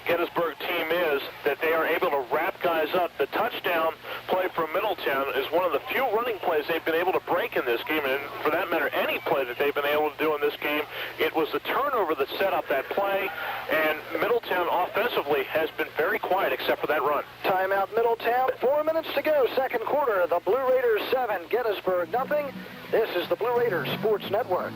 Gettysburg team is, that they are able to wrap guys up. The touchdown play from Middletown is one of the few running plays they've been able to break in this game, and for that matter, any play that they've been able to do in this game. It was the turnover that set up that play, and Middletown offensively has been very quiet except for that run. Timeout Middletown, 4 minutes to go, 2nd quarter. The Blue Raiders 7, Gettysburg nothing. This is the Blue Raiders Sports Network.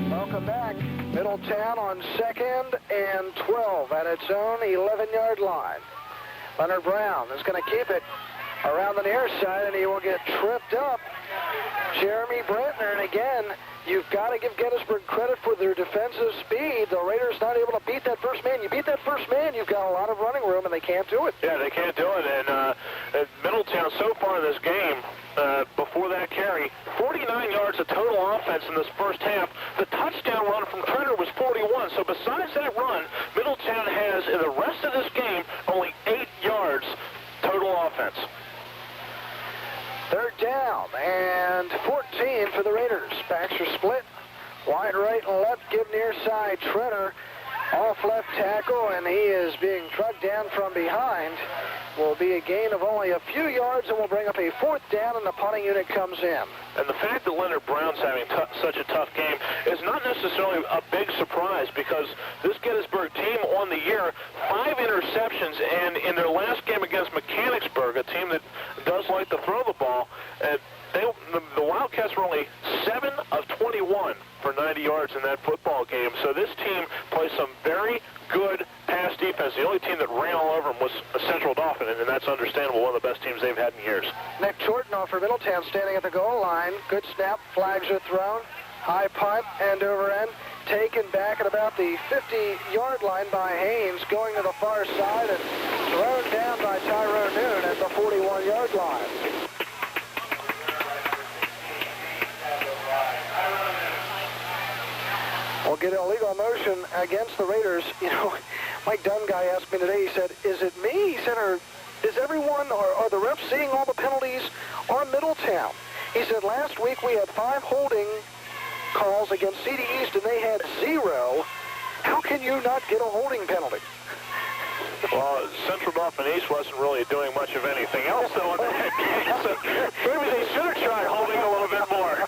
Welcome back. Middletown on 2nd and 12 at its own 11-yard line. Leonard Brown is going to keep it around the near side, and he will get tripped up. Jeremy Brentner, and again, you've got to give Gettysburg credit for their defensive speed. The Raiders not able to beat that first man. You beat that first man, you've got a lot of running room, and they can't do it. Yeah, they can't do it, and Middletown so far in this game, before that carry, 49 yards of total offense in this first half. The touchdown run from Trenner was 41, so besides that run, Middletown has, in the rest of this game, only 8 yards total offense. 3rd down and 14 for the Raiders. Backs are split. Wide right and left, give near side. Trenner off left tackle, and he is being trucked down from behind. Will be a gain of only a few yards, and will bring up a 4th down, and the punting unit comes in. And the fact that Leonard Brown's having such a tough game is not necessarily a big surprise, because this Gettysburg team on the year, 5 interceptions, and in their last game against Mechanicsburg, a team that does like to throw the ball, the Wildcats were only 7 of 21 for 90 yards in that football game. So this team plays some very good pass defense. The only team that ran all over them was a Central Dauphin, and that's understandable. One of the best teams they've had in years. Nick Chortenoff for Middletown standing at the goal line. Good snap. Flags are thrown. High punt, end over end. Taken back at about the 50-yard line by Haynes, going to the far side and thrown down by Tyrone Noon at the 41-yard line. We'll get illegal motion against the Raiders. You know, Mike Dunn guy asked me today, he said, is it me? He said, is everyone, or are the refs seeing all the penalties on Middletown? He said, last week we had 5 holding calls against CD East and they had 0. How can you not get a holding penalty? Well, Central North and East wasn't really doing much of anything else, though, in that game, so maybe they should have tried holding a little bit more.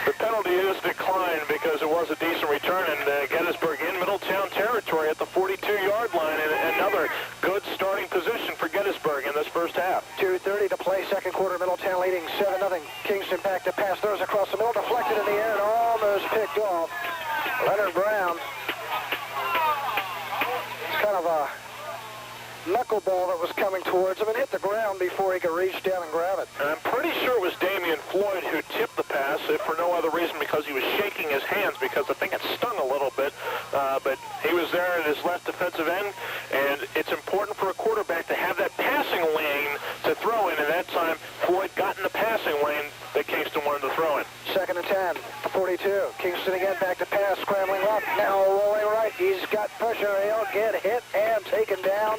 The penalty is declined because it was a decent return, and Gettysburg in Middletown territory at the 42-yard line, and another good starting position for Gettysburg in this first half. 2:30 to play, second quarter. Middletown leading 7-0. Kingston back to pass, throws across the middle, deflected in the air, and almost picked off. Leonard Brown. It's kind of a knuckleball that was coming towards him and hit the ground before he could reach down and grab it. And I'm pretty sure it was Damian Floyd who tipped the pass, if for no other reason because he was shaking his hands, because I think it stung a little bit. But he was there at his left defensive end, and it's important for a quarterback to have that passing lane to throw in, and that time Floyd got in the passing lane that Kingston wanted to throw in. 2nd and 10, 42. Kingston again back to pass, scrambling up, now rolling right. He's got pressure, he'll get hit and taken down.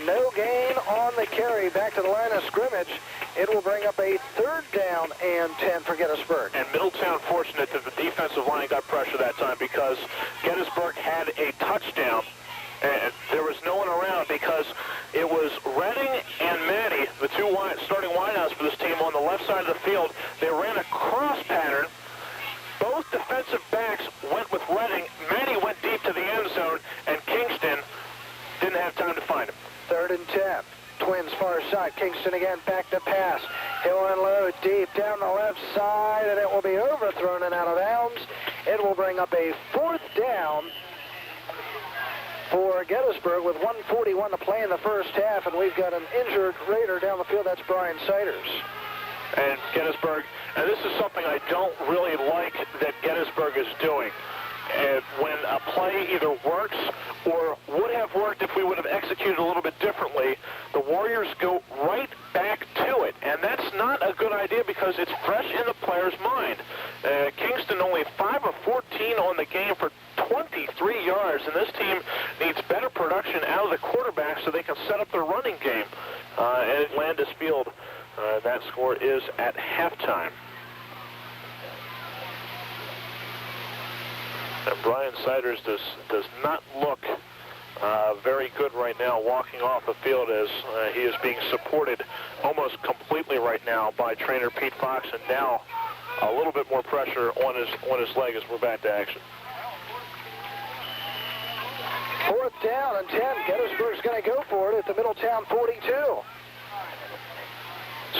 No gain on the carry, back to the line of scrimmage. It will bring up a 3rd down and 10 for Gettysburg. And Middletown fortunate that the defensive line got pressure that time, because Gettysburg had a touchdown. And there was no one around because it was Redding and Maddie, the two starting wideouts for this team on the left side of the field. They ran a cross pattern. Both defensive backs went with Redding. Maddie went deep to the end zone, and Kingston didn't have time to find him. 3rd and 10. Twins far side. Kingston again back to pass. He'll unload deep down the left side, and it will be overthrown and out of bounds. It will bring up a 4th down for Gettysburg with 1:41 to play in the first half, and we've got an injured Raider down the field. That's Brian Siders. And Gettysburg, and this is something I don't really like that Gettysburg is doing. And when a play either works or would have worked if we would have executed a little bit differently, the Warriors go right back to it. And that's not a good idea because it's fresh in the player's mind. Kingston only 5 of 14 on the game for 23 yards, and this team needs better production out of the quarterback so they can set up their running game. And at Landis Field, that score is at halftime. And Brian Siders does not look very good right now walking off the field, as he is being supported almost completely right now by trainer Pete Fox, and now a little bit more pressure on his leg as we're back to action. 4th down and 10. Gettysburg's going to go for it at the Middletown 42.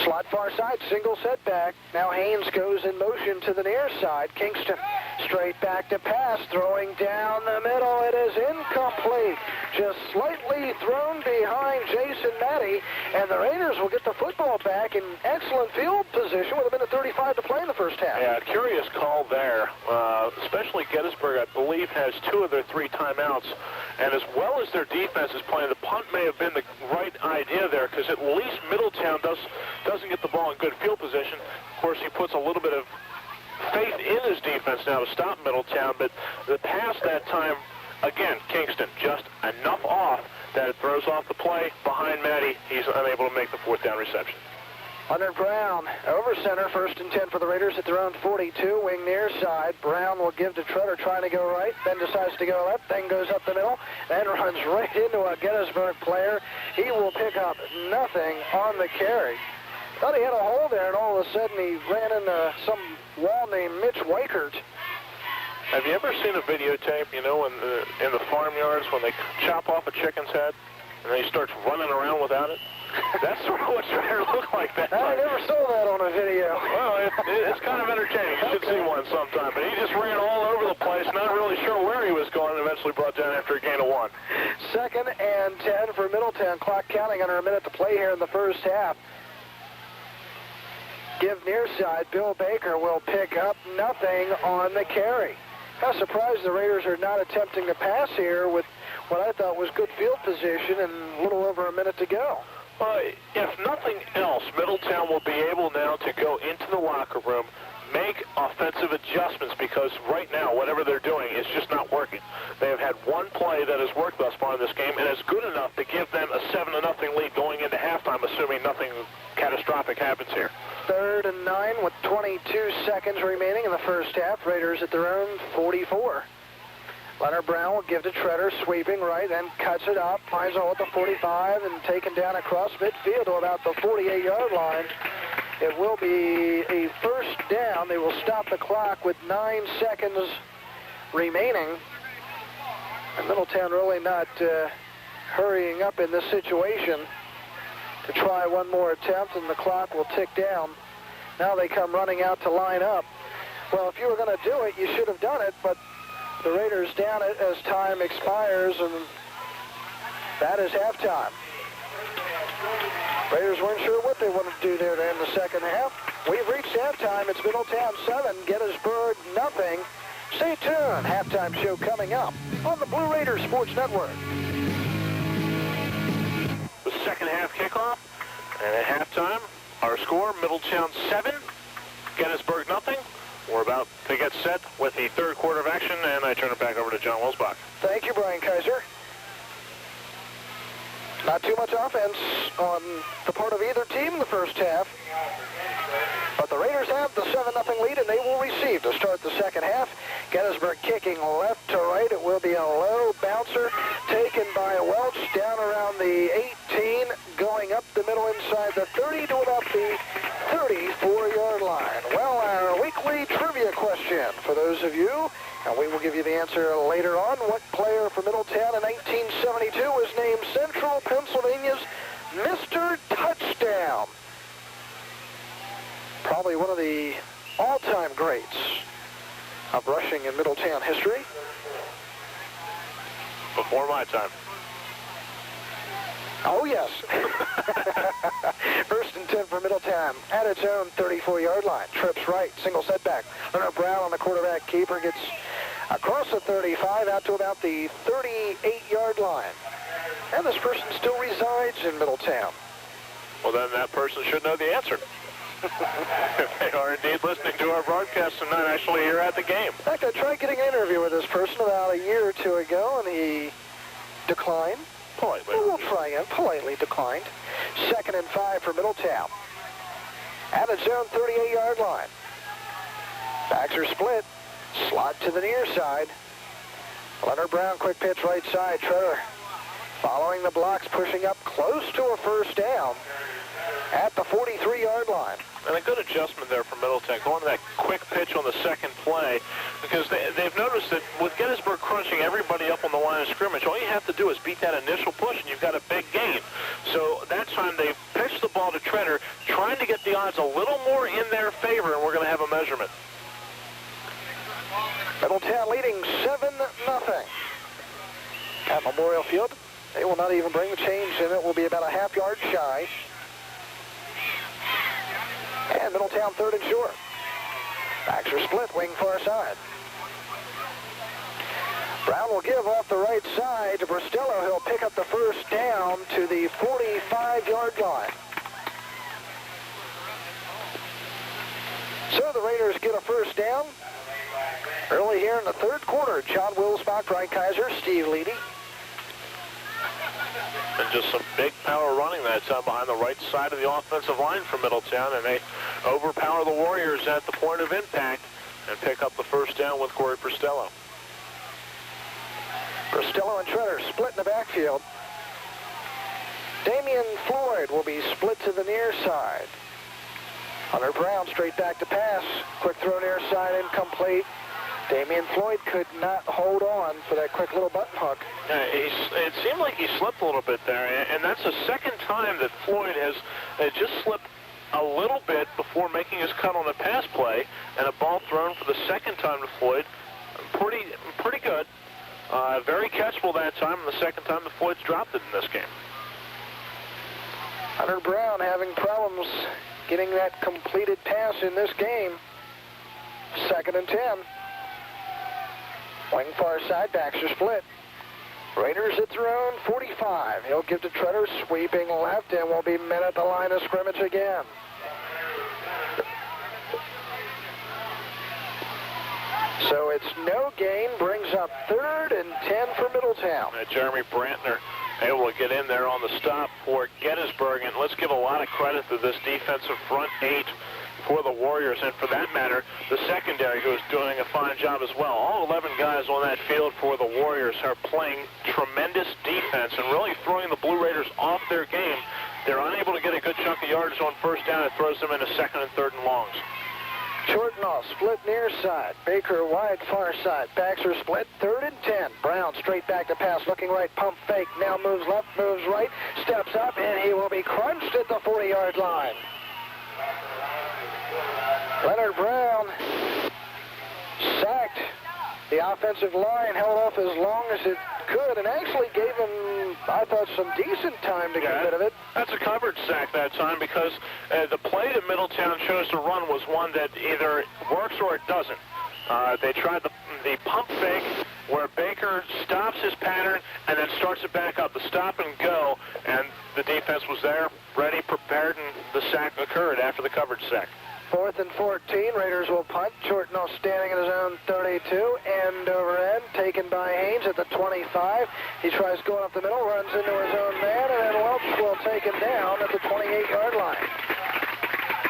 Slot far side, single setback. Now Haynes goes in motion to the near side. Kingston straight back to pass, throwing down the middle. It is incomplete. Just slightly thrown behind Jason Maddie, and the Raiders will get the football back in excellent field position with a minute 35 to play in the first half. Yeah, curious call there. Especially Gettysburg, I believe, has 2 of their 3 timeouts. And as well as their defense is playing, the punt may have been the right idea there, because at least Middletown doesn't get the ball in good field position. Of course, he puts a little bit of faith in his defense now to stop Middletown, but the pass that time, again, Kingston just enough off that it throws off the play behind Maddie. He's unable to make the 4th down reception. Leonard Brown over center, 1st and 10 for the Raiders at their own 42, wing near side. Brown will give to Treader, trying to go right, then decides to go left, then goes up the middle, then runs right into a Gettysburg player. He will pick up nothing on the carry. Thought he had a hole there, and all of a sudden he ran into some wall named Mitch Weichert. Have you ever seen a videotape, you know, in the farmyards when they chop off a chicken's head and then he starts running around without it? That's sort of what Treader looked like that time. I never saw that on a video. Well, it's kind of entertaining. You should see one sometime. But he just ran all over the place, not really sure where he was going, and eventually brought down after a gain of 1. 2nd and 10 for Middletown. Clock counting under a minute to play here in the first half. Give near side. Bill Baker will pick up nothing on the carry. Kind of surprised the Raiders are not attempting to pass here with what I thought was good field position and a little over a minute to go. If nothing else, Middletown will be able now to go into the locker room, make offensive adjustments, because right now, whatever they're doing is just not working. They have had one play that has worked thus far in this game, and it's good enough to give them a 7-0 lead going into halftime, assuming nothing catastrophic happens here. 3rd and 9 with 22 seconds remaining in the first half. Raiders at their own 44. Leonard Brown will give to Treader, sweeping right, then cuts it up, finds hole at the 45, and taken down across midfield to about the 48-yard line. It will be a first down. They will stop the clock with 9 seconds remaining. And Middletown really not hurrying up in this situation to try one more attempt, and the clock will tick down. Now they come running out to line up. Well, if you were going to do it, you should have done it, but the Raiders down it as time expires, and that is halftime. Raiders weren't sure what they wanted to do there to end the second half. We've reached halftime. It's Middletown 7, Gettysburg nothing. Stay tuned. Halftime show coming up on the Blue Raiders Sports Network. The second half kickoff, and at halftime, our score, Middletown 7, Gettysburg nothing. We're about to get set with the third quarter of action, and I turn it back over to John Wilsbach. Thank you, Brian Kaiser. Not too much offense on the part of either team in the first half. But the Raiders have the 7-0 lead, and they will receive to start the second half. Gettysburg kicking left to right. It will be a low bouncer taken by Welch down around the 18, going up the middle inside the 30 to about the 34-yard line. Well, our weekly trivia question for those of you, and we will give you the answer later on. What player for Middletown in 1972 was named Central Pennsylvania's Mr. Touchdown? Probably one of the all-time greats of rushing in Middletown history. Before my time. Oh, yes. First and 10 for Middletown at its own 34-yard line. Trips right, single setback. Leonard Brown on the quarterback keeper gets across the 35 out to about the 38-yard line. And this person still resides in Middletown. Well, then that person should know the answer. If they are indeed listening to our broadcast and not actually here at the game. In fact, I tried getting an interview with this person about a year or two ago, and he declined. Politely. Well, we'll try again. Politely declined. 2nd and 5 for Middletown. At its own 38-yard line. Backs are split. Slot to the near side. Leonard Brown, quick pitch right side. Treader following the blocks, pushing up close to a first down at the 43-yard line. And a good adjustment there from Middletown, going to that quick pitch on the second play, because they've noticed that with Gettysburg crunching everybody up on the line of scrimmage, all you have to do is beat that initial push, and you've got a big gain. So that time they pitched the ball to Treader, trying to get the odds a little more in their favor, and we're going to have a measurement. Middletown leading 7-0 at Memorial Field. They will not even bring the change in. It will be about a half-yard shy. And Middletown 3rd and short. Backs are split, wing far side. Brown will give off the right side to Bristello. He'll pick up the first down to the 45-yard line. So the Raiders get a first down early here in the third quarter. John Wilsbach, Brian Kaiser, Steve Leedy. And just some big power running that time behind the right side of the offensive line for Middletown, and they overpower the Warriors at the point of impact and pick up the first down with Corey Bristello. Bristello and Treader split in the backfield. Damian Floyd will be split to the near side. Hunter Brown straight back to pass. Quick throw near side, incomplete. Damian Floyd could not hold on for that quick little button hook. It seemed like he slipped a little bit there, and that's the second time that Floyd has just slipped a little bit before making his cut on the pass play, and a ball thrown for the second time to Floyd. Pretty good. Very catchable that time, and the second time the Floyd's dropped it in this game. Hunter Brown having problems getting that completed pass in this game. 2nd and 10. Wing far side, backs are split. Raiders at their own 45. He'll give to Treader, sweeping left, and will be met at the line of scrimmage again. So it's no gain, brings up 3rd and 10 for Middletown. Jeremy Brantner able to get in there on the stop for Gettysburg, and let's give a lot of credit to this defensive front 8 for the Warriors, and for that matter, the secondary, who is doing a fine job as well. All 11 guys on that field for the Warriors are playing tremendous defense and really throwing the Blue Raiders off their game. They're unable to get a good chunk of yardage on first down. It throws them into 2nd and 3rd and longs. Short and all, split near side. Baker wide far side. Backs are split, 3rd and 10. Brown straight back to pass, looking right, pump fake. Now moves left, moves right, steps up, and he will be crunched at the 40-yard line. Leonard Brown sacked. The offensive line held off as long as it could and actually gave him, I thought, some decent time to get rid of it. That's a covered sack that time because the play that Middletown chose to run was one that either works or it doesn't. They tried the pump fake where Baker stops his pattern and then starts it back up, the stop and go, and the defense was there, ready, prepared, and the sack occurred after the coverage sack. 4th and 14, Raiders will punt. Chortnall standing at his own 32, end over end, taken by Haynes at the 25. He tries going up the middle, runs into his own man, and then Welch will take him down at the 28-yard line.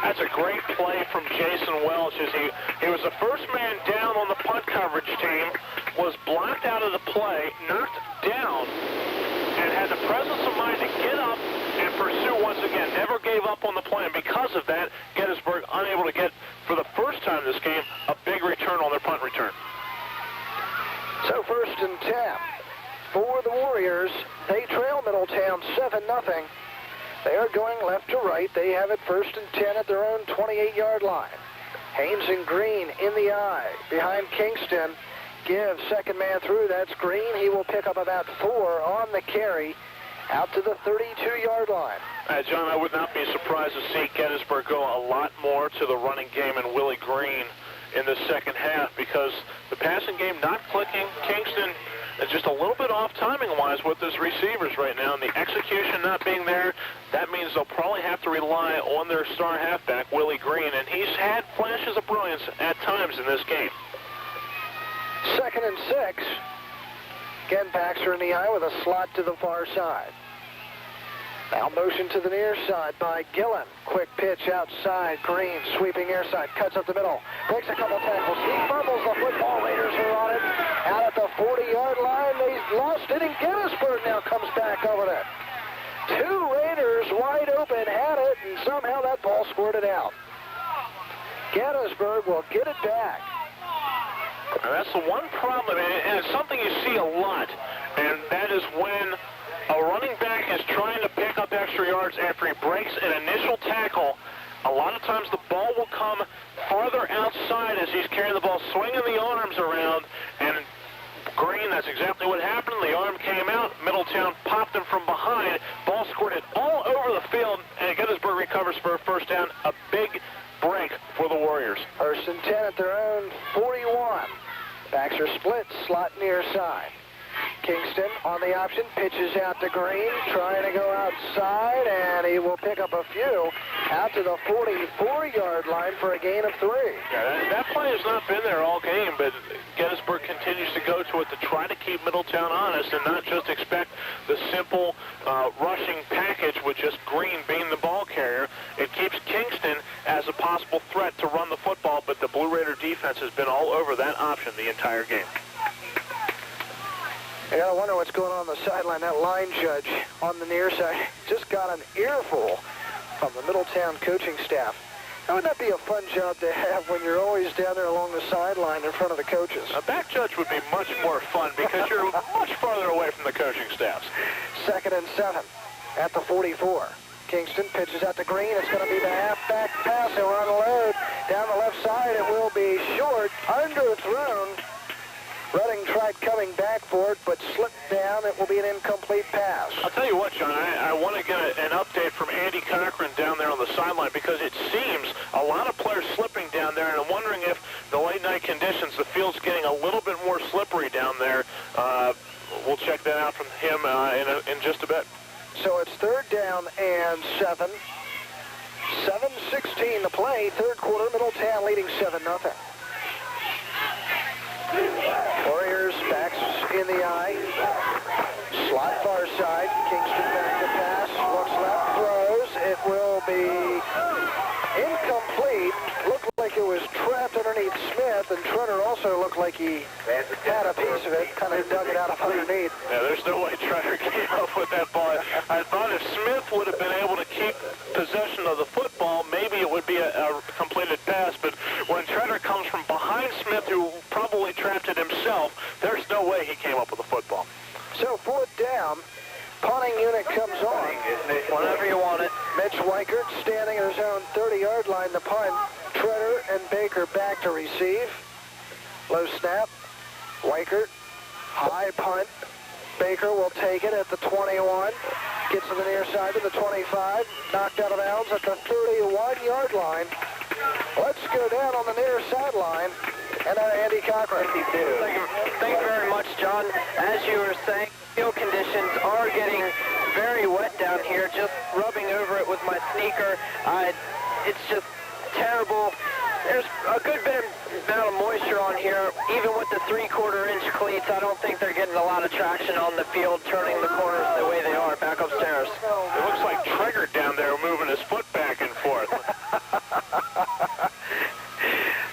That's a great play from Jason Welch as he was the first man down on the punt coverage team, was blocked out of the play, knocked down, and had the presence of mind to get up and pursue once again. Never gave up on the play, and because of that, Gettysburg unable to get, for the first time this game, a big return on their punt return. So 1st and 10 for the Warriors. They trail Middletown 7-0. They are going left to right. They have it 1st and 10 at their own 28-yard line. Haynes and Green in the eye. Behind Kingston, gives second man through. That's Green. He will pick up about 4 on the carry out to the 32-yard line. John, I would not be surprised to see Gettysburg go a lot more to the running game and Willie Green in the second half because the passing game not clicking. Kingston is just a little bit off timing-wise with his receivers right now, and the execution not being there, that means they'll probably have to rely on their star halfback, Willie Green, and he's had flashes of brilliance at times in this game. 2nd and 6. Again, backs are in the eye with a slot to the far side. Now motion to the near side by Gillen. Quick pitch outside. Green sweeping near side. Cuts up the middle. Breaks a couple tackles. He fumbles the football. Raiders are on it. Out at the 40-yard line. They lost it, and Gettysburg now comes back over it. 2 Raiders wide open had it, and somehow that ball squirted out. Gettysburg will get it back. And that's the one problem, and it's something you see a lot, and that is when a running back is trying to pick up extra yards after he breaks an initial tackle. A lot of times the ball will come farther outside as he's carrying the ball, swinging the arms around, and Green, that's exactly what happened. The arm came out. Middletown popped him from behind. Ball squirted all over the field, and Gettysburg recovers for a first down. A big break for the Warriors. 1st and 10 at their own 41. Backs are split, slot near side. Kingston on the option, pitches out to Green, trying to go outside, and he will pick up a few out to the 44-yard line for a gain of 3. Yeah, that play has not been there all game, but Gettysburg continues to go to it to try to keep Middletown honest and not just expect the simple rushing package with just Green being the ball carrier. It keeps Kingston as a possible threat to run the football, but the Blue Raider defense has been all over that option the entire game. I gotta wonder what's going on the sideline. That line judge on the near side just got an earful from the Middletown coaching staff. That would not be a fun job to have when you're always down there along the sideline in front of the coaches. A back judge would be much more fun because you're much farther away from the coaching staffs. 2nd and 7 at the 44. Kingston pitches out to Green. It's going to be the halfback pass. He'll unload down the left side. It will be short, underthrown. Redding tried coming back for it, but slipped down. It will be an incomplete pass. I'll tell you what, John, I want to get an update from Andy Cochran down there on the sideline because it seems a lot of players slipping down there, and I'm wondering if the late night conditions, the field's getting a little bit more slippery down there. We'll check that out from him in just a bit. So it's 3rd down and 7. 7:16 to play. 3rd quarter, Middletown leading 7-0. Warriors backs in the eye. Slot far side. Kingston back to pass. Looks left, throws. It will be incomplete. underneath Smith, and Treader also looked like he had a piece of it, kind of dug it out of underneath. Yeah, there's no way Treader came up with that ball. I thought if Smith would have been able to keep possession of the football, maybe it would be a completed pass, but when Treader comes from behind Smith, who probably trapped it himself, there's no way he came up with the football. So 4th down, punting unit comes on. Whenever you want it. Mitch Weichert standing at his own 30-yard line to punt. Treader and Baker back to receive. Low snap. Weichert, high punt. Baker will take it at the 21. Gets to the near side to the 25. Knocked out of bounds at the 31-yard line. Let's go down on the near sideline. And Andy Cochran. Thank you very much, John. As you were saying, field conditions are getting very wet down here. Just rubbing over it with my sneaker. It's just terrible. There's a good amount of moisture on here. Even with the 3/4-inch cleats, I don't think they're getting a lot of traction on the field, turning the corners the way they are back upstairs. It looks like Trigger down there moving his foot back and forth.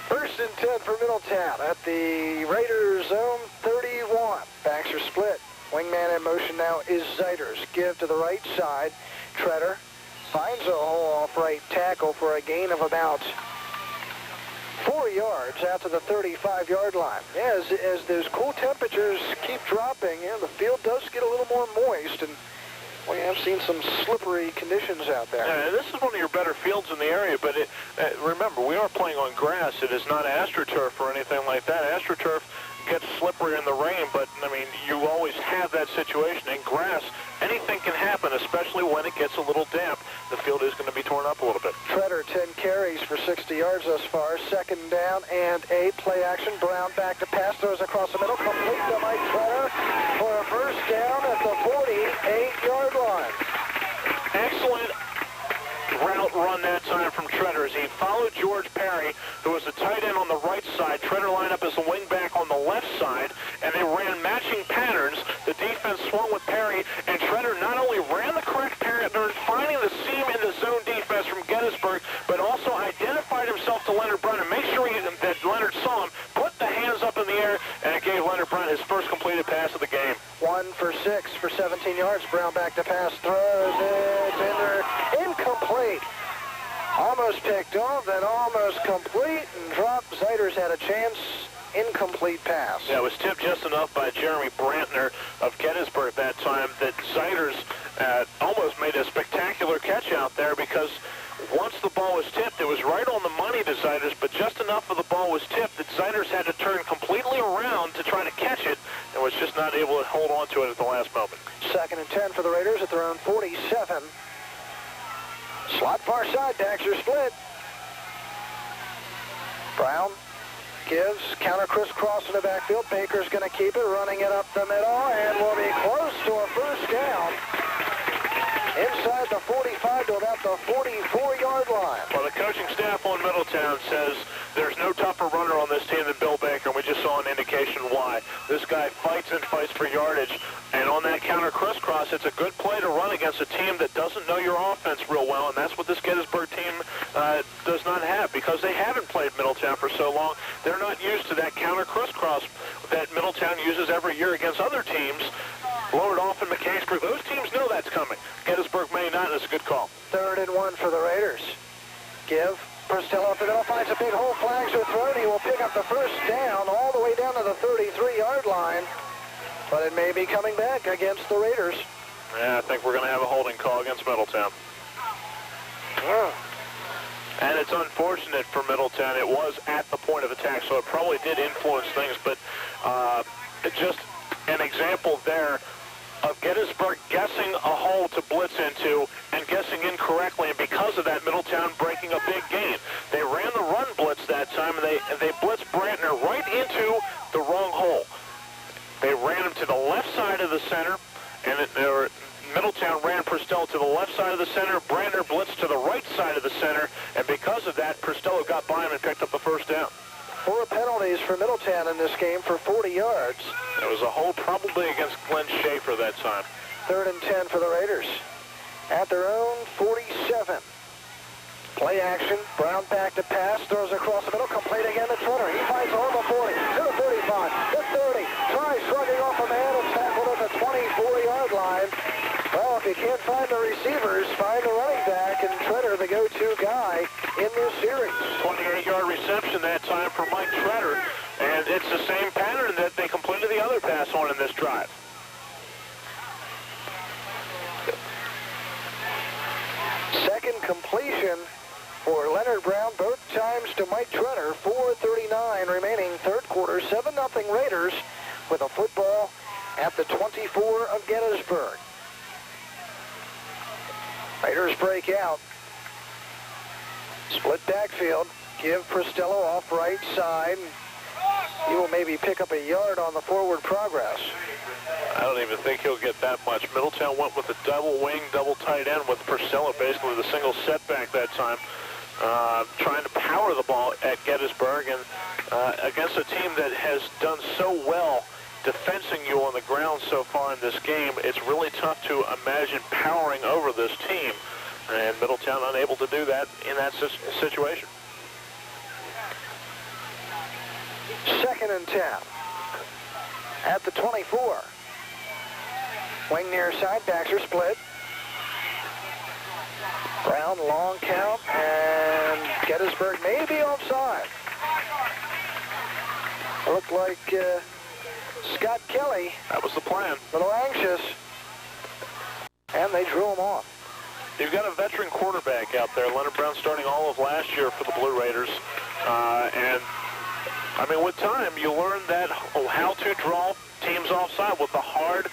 1st and 10 for Middletown at the Raiders' zone 31. Backs are split. Wingman in motion now is Zeiters. Give to the right side. Treader finds a hole off right tackle for a gain of about 4 yards out to the 35-yard line. Yeah, as those cool temperatures keep dropping, the field does get a little more moist, and we have seen some slippery conditions out there. Yeah, this is one of your better fields in the area, but remember, we are playing on grass. It is not AstroTurf or anything like that. AstroTurf gets slippery in the rain, but, I mean, you always have that situation. In grass, anything can happen, especially when it gets a little damp. The field is going to be torn up a little bit. Treader, 10 carries for 60 yards thus far. 2nd down and 8. Play action. Brown back to pass. Throws across the middle. Complete to Mike Treader for a 1st down at the 48-yard line. Excellent route run that time from Treader as he followed George Perry, who was the tight end on the right side. Treader lined up as a wingback on the left side, and they ran matching patterns. The defense swung with Perry, and Treader not only ran the correct pattern, finding the seam in the zone defense from Gettysburg, but also identified himself to Leonard Brunt and make sure that Leonard saw him, put the hands up in the air, and it gave Leonard Brunt his first completed pass of the game. 1 for 6 for 17 yards. Brown back to pass. Throws it. In there. Incomplete. Almost picked off, then almost complete, and dropped. Zeiters had a chance. Incomplete pass. Yeah, it was tipped just enough by Jeremy Brantner of Gettysburg that time that Zeiters almost made a spectacular catch out there, because once the ball was tipped, it was right on the money to Zeiters, but just enough of the ball was tipped that Zeiters had to turn completely around to try to catch it, and was just not able to hold on to it at the last moment. 2nd and 10 for the Raiders at their own 47. Slot far side, backs are split. Brown gives, counter crisscross in the backfield. Baker's going to keep it, running it up the middle, and will be close to a 1st down. Inside the 45 to about the 44-yard line. Well, the coaching staff on Middletown says there's no tougher runner on this team than Bill Baker, and we just saw an indication why. This guy fights and fights for yardage, and on that counter crisscross, it's a good play to run against a team that doesn't know your offense real well, and that's what this Gettysburg team does not have, because they haven't played Middletown for so long. They're not used to that counter crisscross that Middletown uses every year against other teams. Lowered off in McCaysburg. Those teams know that's coming. Gettysburg may not, and it's a good call. 3rd and 1 for the Raiders. Give. Purcell up the middle, finds a big hole. Flags are thrown. He will pick up the 1st down all the way down to the 33-yard line. But it may be coming back against the Raiders. Yeah, I think we're going to have a holding call against Middletown. Oh. And it's unfortunate for Middletown. It was at the point of attack, so it probably did influence things, but just an example there of Gettysburg guessing a hole to blitz into and guessing incorrectly, and because of that, Middletown breaking a big gain. They ran the run blitz that time, and they blitzed Brantner right into the wrong hole. They ran him to the left side of the center, and Middletown ran Pristello to the left side of the center. Brantner blitzed to the right side of the center, and because of that, Pristello got by him and picked up the 1st down. 4 penalties for Middletown in this game for 40 yards. It was a hole probably against Glenn Schaefer that time. 3rd and 10 for the Raiders at their own 47. Play action. Brown back to pass. Throws across the middle. Complete again to Treader. He finds a hole at 40. To the 35. To 30. Tries shrugging off a man and tackled at the 24-yard line. Well, if you can't find the receivers, find the running back, and Treader the go-to guy in this series. 28-yard reception that time for Mike Treader, and it's the same pattern that they completed the other pass on in this drive. Second completion for Leonard Brown, both times to Mike Treader. 4:39 remaining, third quarter, 7-0 Raiders with a football at the 24 of Gettysburg. Raiders break out. Split backfield. Give Pristello off right side. He will maybe pick up a yard on the forward progress. I don't even think he'll get that much. Middletown went with a double wing, double tight end with Pristello basically the single setback that time. Trying to power the ball at Gettysburg, and against a team that has done so well defensing you on the ground so far in this game, it's really tough to imagine powering over this team, and Middletown unable to do that in that situation. 2nd and 10 at the 24. Wing near side, backs are split. Brown, long count, and Gettysburg may be offside. Looked like Scott Kelly. That was the plan. A little anxious, and they drew him off. You've got a veteran quarterback out there, Leonard Brown, starting all of last year for the Blue Raiders, and I mean, with time, you learn that how to draw teams offside with the hard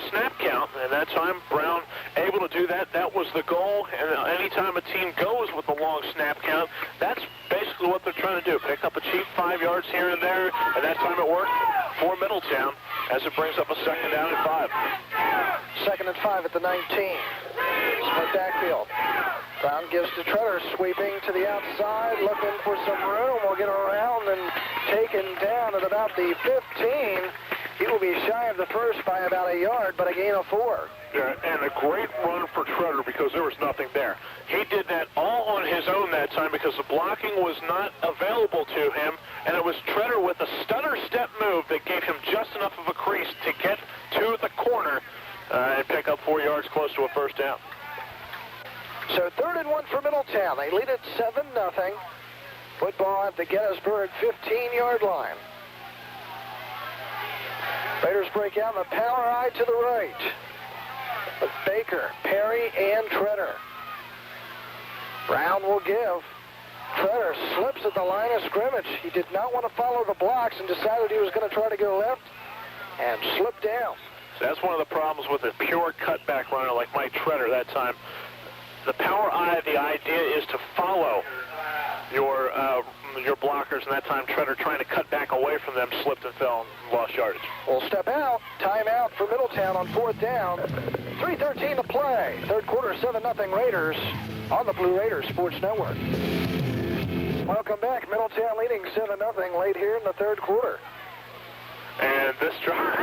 snap count, and that time Brown able to do that. That was the goal, and anytime a team goes with a long snap count, that's basically what they're trying to do, pick up a cheap 5 yards here and there, and that time it worked for Middletown as it brings up a 2nd down and 5. 2nd and 5 at the 19. Split backfield. Brown gives to Treader, sweeping to the outside, looking for some room. Will get around and taken down at about the 15. He will be shy of the first by about a yard, but a gain of 4. Yeah, and a great run for Treader because there was nothing there. He did that all on his own that time because the blocking was not available to him, and it was Treader with a stutter step move that gave him just enough of a crease to get to the corner and pick up 4 yards close to a first down. So 3rd and 1 for Middletown. They lead it 7-0. Football at the Gettysburg 15-yard line. Raiders break out in the power eye to the right with Baker, Perry, and Treader. Brown will give. Treader slips at the line of scrimmage. He did not want to follow the blocks and decided he was going to try to go left and slip down. That's one of the problems with a pure cutback runner like Mike Treader that time. The power eye, the idea is to follow your blockers, and that time Treader trying to cut back away from them slipped and fell and lost yardage. We'll step out. Timeout for Middletown on 4th down. 3:13 to play. Third quarter, 7-0 Raiders on the Blue Raiders Sports Network. Welcome back. Middletown leading 7-0 late here in the third quarter. And this drive,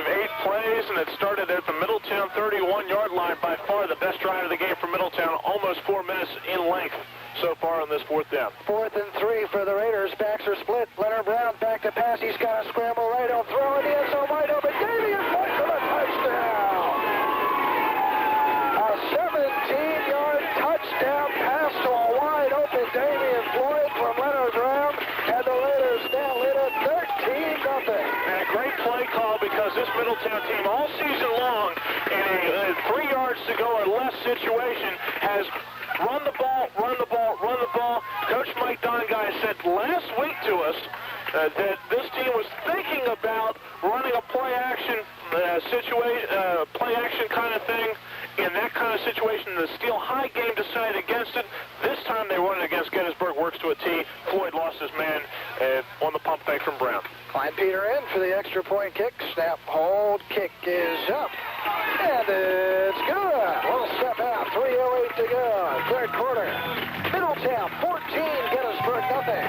8 plays, and it started at the Middletown 31-yard line. By far the best drive of the game for Middletown, almost 4 minutes in length so far on this 4th down. 4th and 3 for the Raiders. Backs are split. Leonard Brown back to pass. He's got to scramble right. He'll throw in the end zone wide open. Davian Floyd for the touchdown. A 17-yard touchdown pass to a wide open Davian Floyd from Leonard Brown, and the Raiders now lead it 13-0. And a great play call because this Middletown team all season long in a 3 yards to go or less situation has run the ball, run the ball, run the ball. Coach Mike Donguy said last week to us that this team was thinking about running a play action kind of thing. In that kind of situation, the Steel High game decided against it. This time they run it against Gettysburg, works to a T. Floyd lost his man on the pump fake from Brown. Klein Peter in for the extra point kick. Snap, hold, kick is up. And it's good. Little step out. 3:08 to go. Third quarter. Middletown 14, Gettysburg nothing.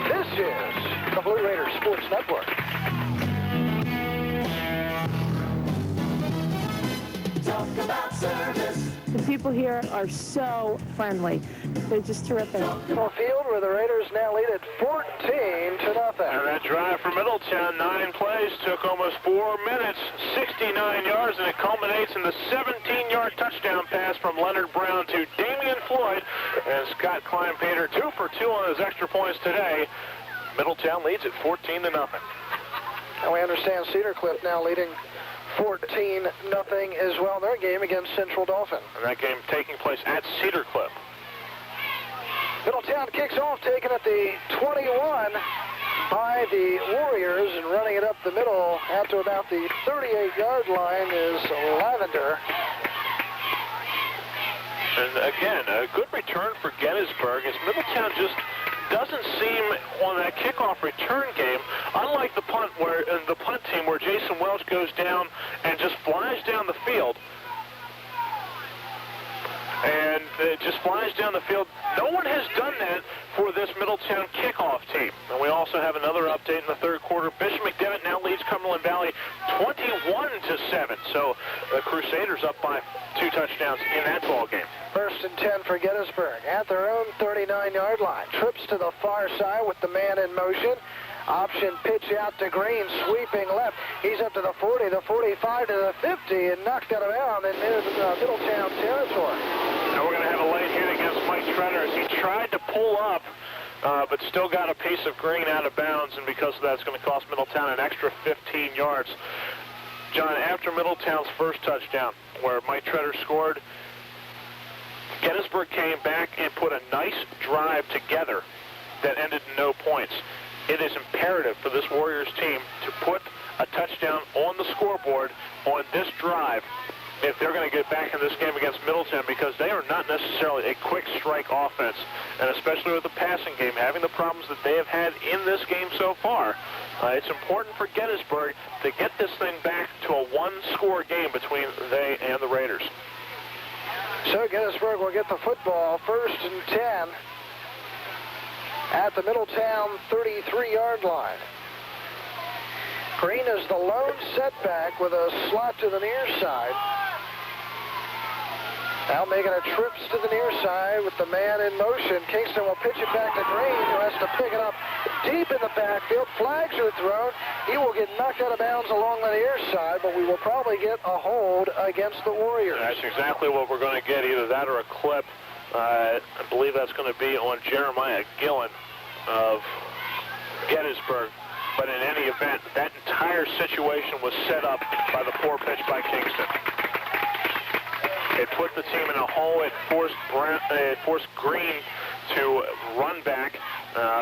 This is the Blue Raiders Sports Network. Talk about service. people here are so friendly. They're just terrific. Full field where the Raiders now lead at 14-0. And that drive for Middletown, 9 plays, took almost 4 minutes, 69 yards, and it culminates in the 17-yard touchdown pass from Leonard Brown to Damian Floyd. And Scott Kleinpeter 2 for 2 on his extra points today. Middletown leads at 14-0. And we understand Cedar Cliff now leading 14-0 as well in their game against Central Dauphin. And that game taking place at Cedar Cliff. Middletown kicks off, taken at the 21 by the Warriors, and running it up the middle out to about the 38-yard line is Lavender. And again, a good return for Gettysburg as Middletown just doesn't seem on that kickoff return game, unlike the punt team where Jason Welch goes down and just flies down the field. And it just flies down the field. No one has done that for this Middletown kickoff team. And we also have another update in the third quarter. Bishop McDevitt now leads Cumberland Valley 21-7. So the Crusaders up by 2 touchdowns in that ball game. 1st and 10 for Gettysburg at their own 39-yard line. Trips to the far side with the man in motion. Option pitch out to Green, sweeping left. He's up to the 40, the 45 to the 50, and knocked out of bounds in Middletown territory. Now we're going to have a late hit against Mike Treader as he tried to pull up, but still got a piece of Green out of bounds, and because of that, it's going to cost Middletown an extra 15 yards. John, after Middletown's first touchdown, where Mike Treader scored, Gettysburg came back and put a nice drive together that ended in no points. It is imperative for this Warriors team to put a touchdown on the scoreboard on this drive if they're going to get back in this game against Middletown, because they are not necessarily a quick strike offense, and especially with the passing game, having the problems that they have had in this game so far, it's important for Gettysburg to get this thing back to a one-score game between they and the Raiders. So Gettysburg will get the football, 1st and 10. At the Middletown 33-yard line. Green is the lone setback with a slot to the near side. Now making a trips to the near side with the man in motion. Kingston will pitch it back to Green, who has to pick it up deep in the backfield. Flags are thrown. He will get knocked out of bounds along the near side, but we will probably get a hold against the Warriors. That's exactly what we're going to get, either that or a clip. I believe that's going to be on Jeremiah Gillen of Gettysburg. But in any event, that entire situation was set up by the poor pitch by Kingston. It put the team in a hole. It forced Green to run back,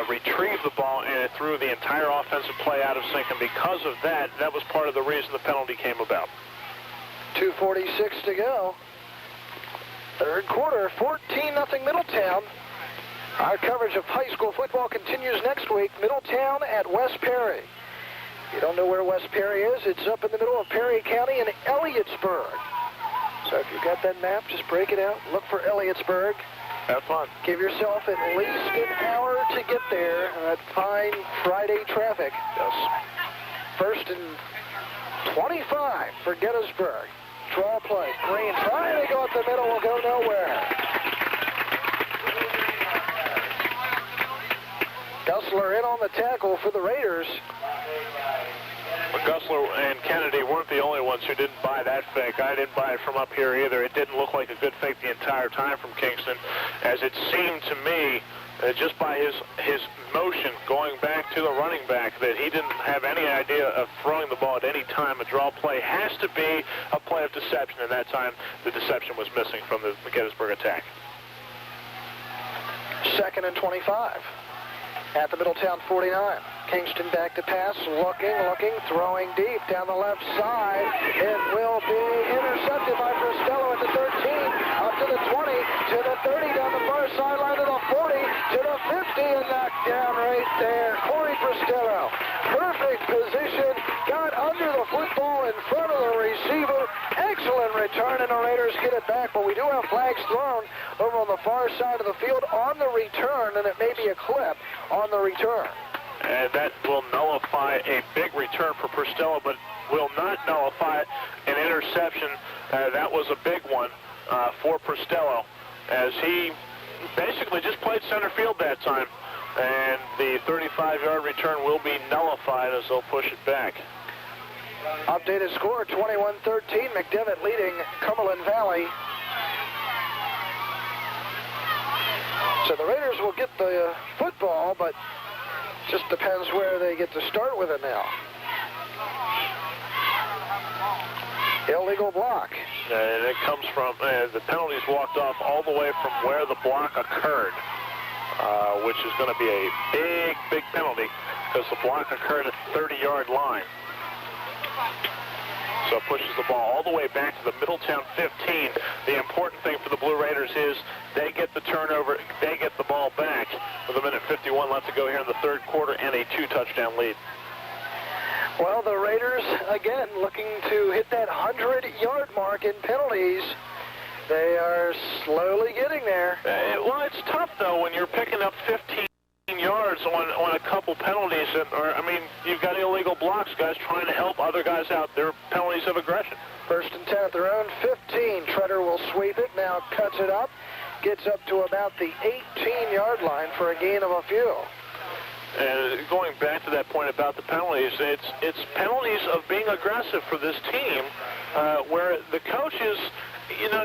retrieve the ball, and it threw the entire offensive play out of sync. And because of that, that was part of the reason the penalty came about. 2:46 to go. Third quarter, 14-0 Middletown. Our coverage of high school football continues next week. Middletown at West Perry. If you don't know where West Perry is, it's up in the middle of Perry County in Elliotsburg. So if you've got that map, just break it out. Look for Elliotsburg. Have fun. Give yourself at least an hour to get there in that fine Friday traffic. Yes. 1st and 25 for Gettysburg. Draw play. Green trying to go up the middle, will go nowhere. Gussler in on the tackle for the Raiders. But Gussler and Kennedy weren't the only ones who didn't buy that fake. I didn't buy it from up here either. It didn't look like a good fake the entire time from Kingston, as it seemed to me, just by his motion going back to the running back, that he didn't have any idea of throwing the ball at any time. A draw play has to be a play of deception, and that time the deception was missing from the Gettysburg attack. 2nd and 25 at the Middletown 49. Kingston back to pass, looking, throwing deep down the left side. It will be intercepted by Bristello at the 13, up to the 20, to the 30, down the far sideline to the 40, to the 50, and knocked down right there. Corey Bristello, perfect position, got under the football in front of the receiver. Excellent return, and the Raiders get it back, but we do have flags thrown over on the far side of the field on the return, and it may be a clip on the return. And that will nullify a big return for Bristello, but will not nullify an interception. That was a big one. for Pristello, as he basically just played center field that time. And the 35-yard return will be nullified as they'll push it back. Updated score, 21-13. McDevitt leading Cumberland Valley. So the Raiders will get the football, but just depends where they get to start with it now. Illegal block. And it comes from, the penalties walked off all the way from where the block occurred, which is going to be a big, big penalty because the block occurred at the 30-yard line. So it pushes the ball all the way back to the Middletown 15. The important thing for the Blue Raiders is they get the turnover, they get the ball back with 1:51 left to go here in the third quarter and a 2-touchdown lead. Well, the Raiders, again, looking to hit that 100-yard mark in penalties. They are slowly getting there. Well, it's tough, though, when you're picking up 15 yards on a couple penalties. I mean, you've got illegal blocks, guys trying to help other guys out. They're penalties of aggression. 1st and 10 at their own 15. Treader will sweep it, now cuts it up, gets up to about the 18-yard line for a gain of a few. And going back to that point about the penalties, it's penalties of being aggressive for this team, where the coaches, you know,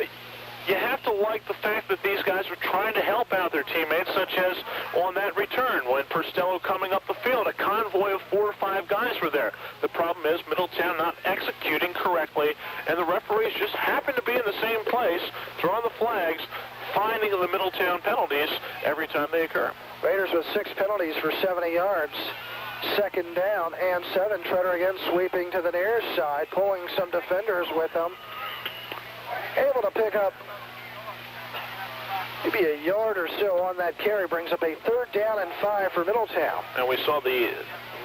you have to like the fact that these guys are trying to help out their teammates, such as on that return when Pristello coming up the field, a convoy of 4 or 5 guys were there. The problem is Middletown not executing correctly, and the referees just happen to be in the same place, throwing the flags, finding the Middletown penalties every time they occur. Raiders with 6 penalties for 70 yards. 2nd down and 7. Treader again sweeping to the near side, pulling some defenders with them. Able to pick up maybe a yard or so on that carry, brings up a 3rd down and 5 for Middletown. And we saw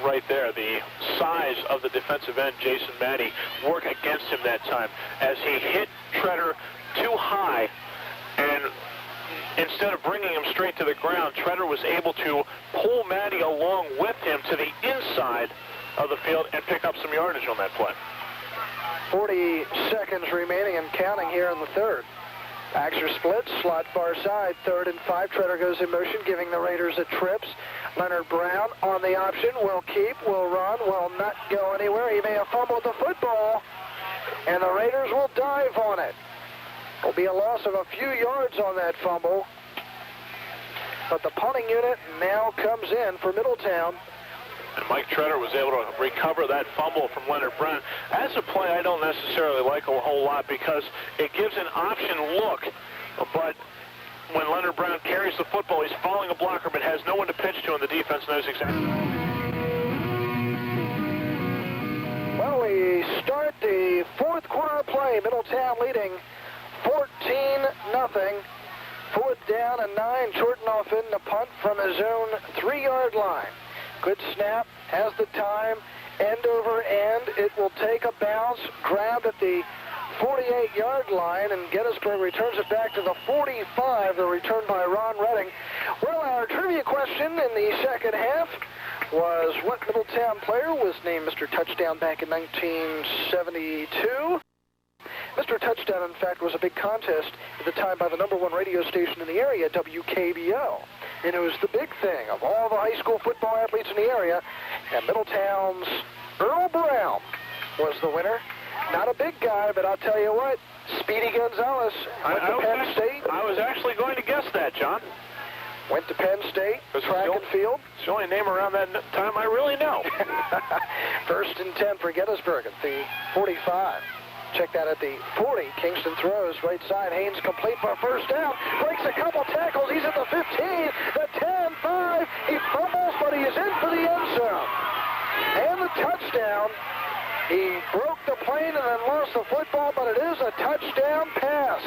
right there, the size of the defensive end, Jason Maddie, work against him that time as he hit Treader too high, and instead of bringing him straight to the ground, Treader was able to pull Maddie along with him to the inside of the field and pick up some yardage on that play. 40 seconds remaining and counting here in the 3rd. Backs are split, slot far side, 3rd and 5. Treader goes in motion, giving the Raiders a trips. Leonard Brown on the option, will keep, will run, will not go anywhere. He may have fumbled the football, and the Raiders will dive on it. Will be a loss of a few yards on that fumble, but the punting unit now comes in for Middletown. And Mike Treader was able to recover that fumble from Leonard Brown. That's a play I don't necessarily like a whole lot because it gives an option look, but when Leonard Brown carries the football, he's following a blocker but has no one to pitch to, and the defense knows exactly. Well, we start the 4th quarter of play. Middletown leading 14-0. 4th down and 9. Chortenoff in the punt from his own 3-yard line. Good snap, has the time, end over end. It will take a bounce, grabbed at the 48-yard line, and Gettysburg returns it back to the 45, the return by Ron Redding. Well, our trivia question in the 2nd half was what Middletown player was named Mr. Touchdown back in 1972? Mr. Touchdown, in fact, was a big contest at the time by the #1 radio station in the area, WKBO. And it was the big thing of all the high school football athletes in the area. And Middletown's Earl Brown was the winner. Not a big guy, but I'll tell you what, Speedy Gonzalez went to Penn State. I was actually going to guess that, John. Went to Penn State, track and field. It's the only name around that time I really know. 1st and 10 for Gettysburg at the 45. Check that at the 40. Kingston throws right side. Haynes complete for a 1st down. Breaks a couple tackles. He's at the 15, the 10, 5. He fumbles, but he is in for the end zone. And the touchdown. He broke the plane and then lost the football, but it is a touchdown pass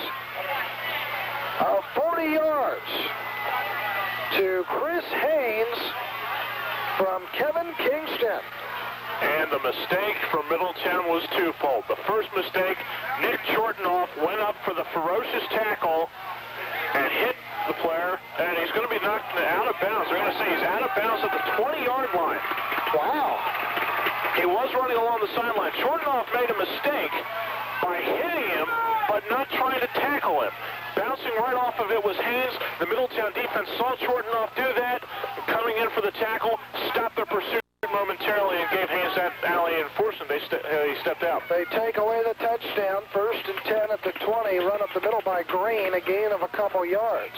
of 40 yards to Chris Haynes from Kevin Kingston. And the mistake from Middletown was twofold. The first mistake, Nick Chortenoff went up for the ferocious tackle and hit the player, and he's going to be knocked out of bounds. They're going to say he's out of bounds at the 20-yard line. Wow. He was running along the sideline. Chortenoff made a mistake, by hitting him, but not trying to tackle him. Bouncing right off of it was Haynes. The Middletown defense saw Chortenoff do that. Coming in for the tackle, stopped their pursuit momentarily and gave Haynes that alley and forced him. He stepped out. They take away the touchdown. 1st and 10 at the 20. Run up the middle by Green. A gain of a couple yards.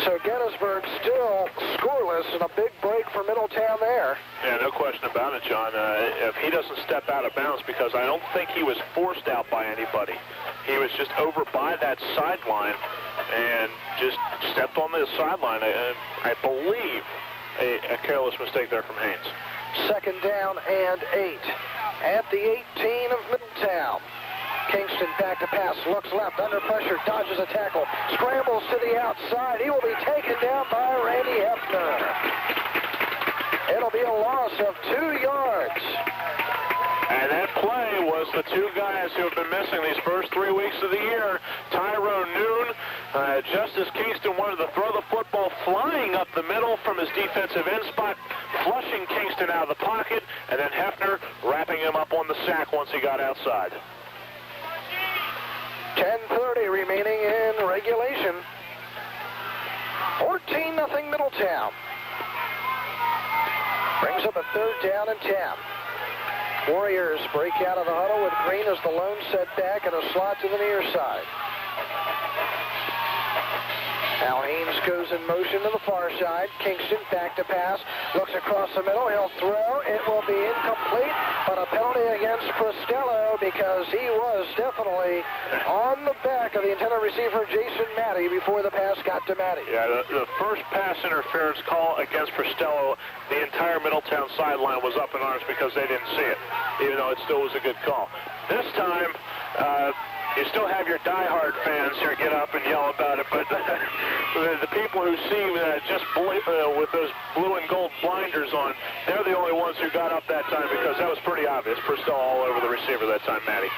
So Gettysburg still scoreless, and a big break for Middletown there. Yeah, no question about it, John. If he doesn't step out of bounds, because I don't think he was forced out by anybody. He was just over by that sideline and just stepped on the sideline. I believe a careless mistake there from Haynes. 2nd down and 8 at the 18 of Middletown. Kingston back to pass, looks left, under pressure, dodges a tackle, scrambles to the outside. He will be taken down by Randy Hefner. It'll be a loss of 2 yards. And that play was the 2 guys who have been missing these first 3 weeks of the year. Tyrone Noon, just as Kingston wanted to throw the football, flying up the middle from his defensive end spot, flushing Kingston out of the pocket, and then Hefner wrapping him up on the sack once he got outside. 10:30 remaining in regulation. 14-0 Middletown. Brings up a 3rd down and 10. Warriors break out of the huddle with Green as the lone setback and a slot to the near side. Now Haynes goes in motion to the far side. Kingston back to pass. Looks across the middle. He'll throw. It will be incomplete, but a penalty against Costello because he was definitely on the back of the intended receiver, Jason Matty, before the pass got to Matty. Yeah, the first pass interference call against Costello, the entire Middletown sideline was up in arms because they didn't see it, even though it still was a good call. This time, you still have your diehard fans here get up and yell about it, but the people who see just with those blue and gold blinders on, they're the only ones who got up that time because that was pretty obvious. Purcell all over the receiver that time, Matty.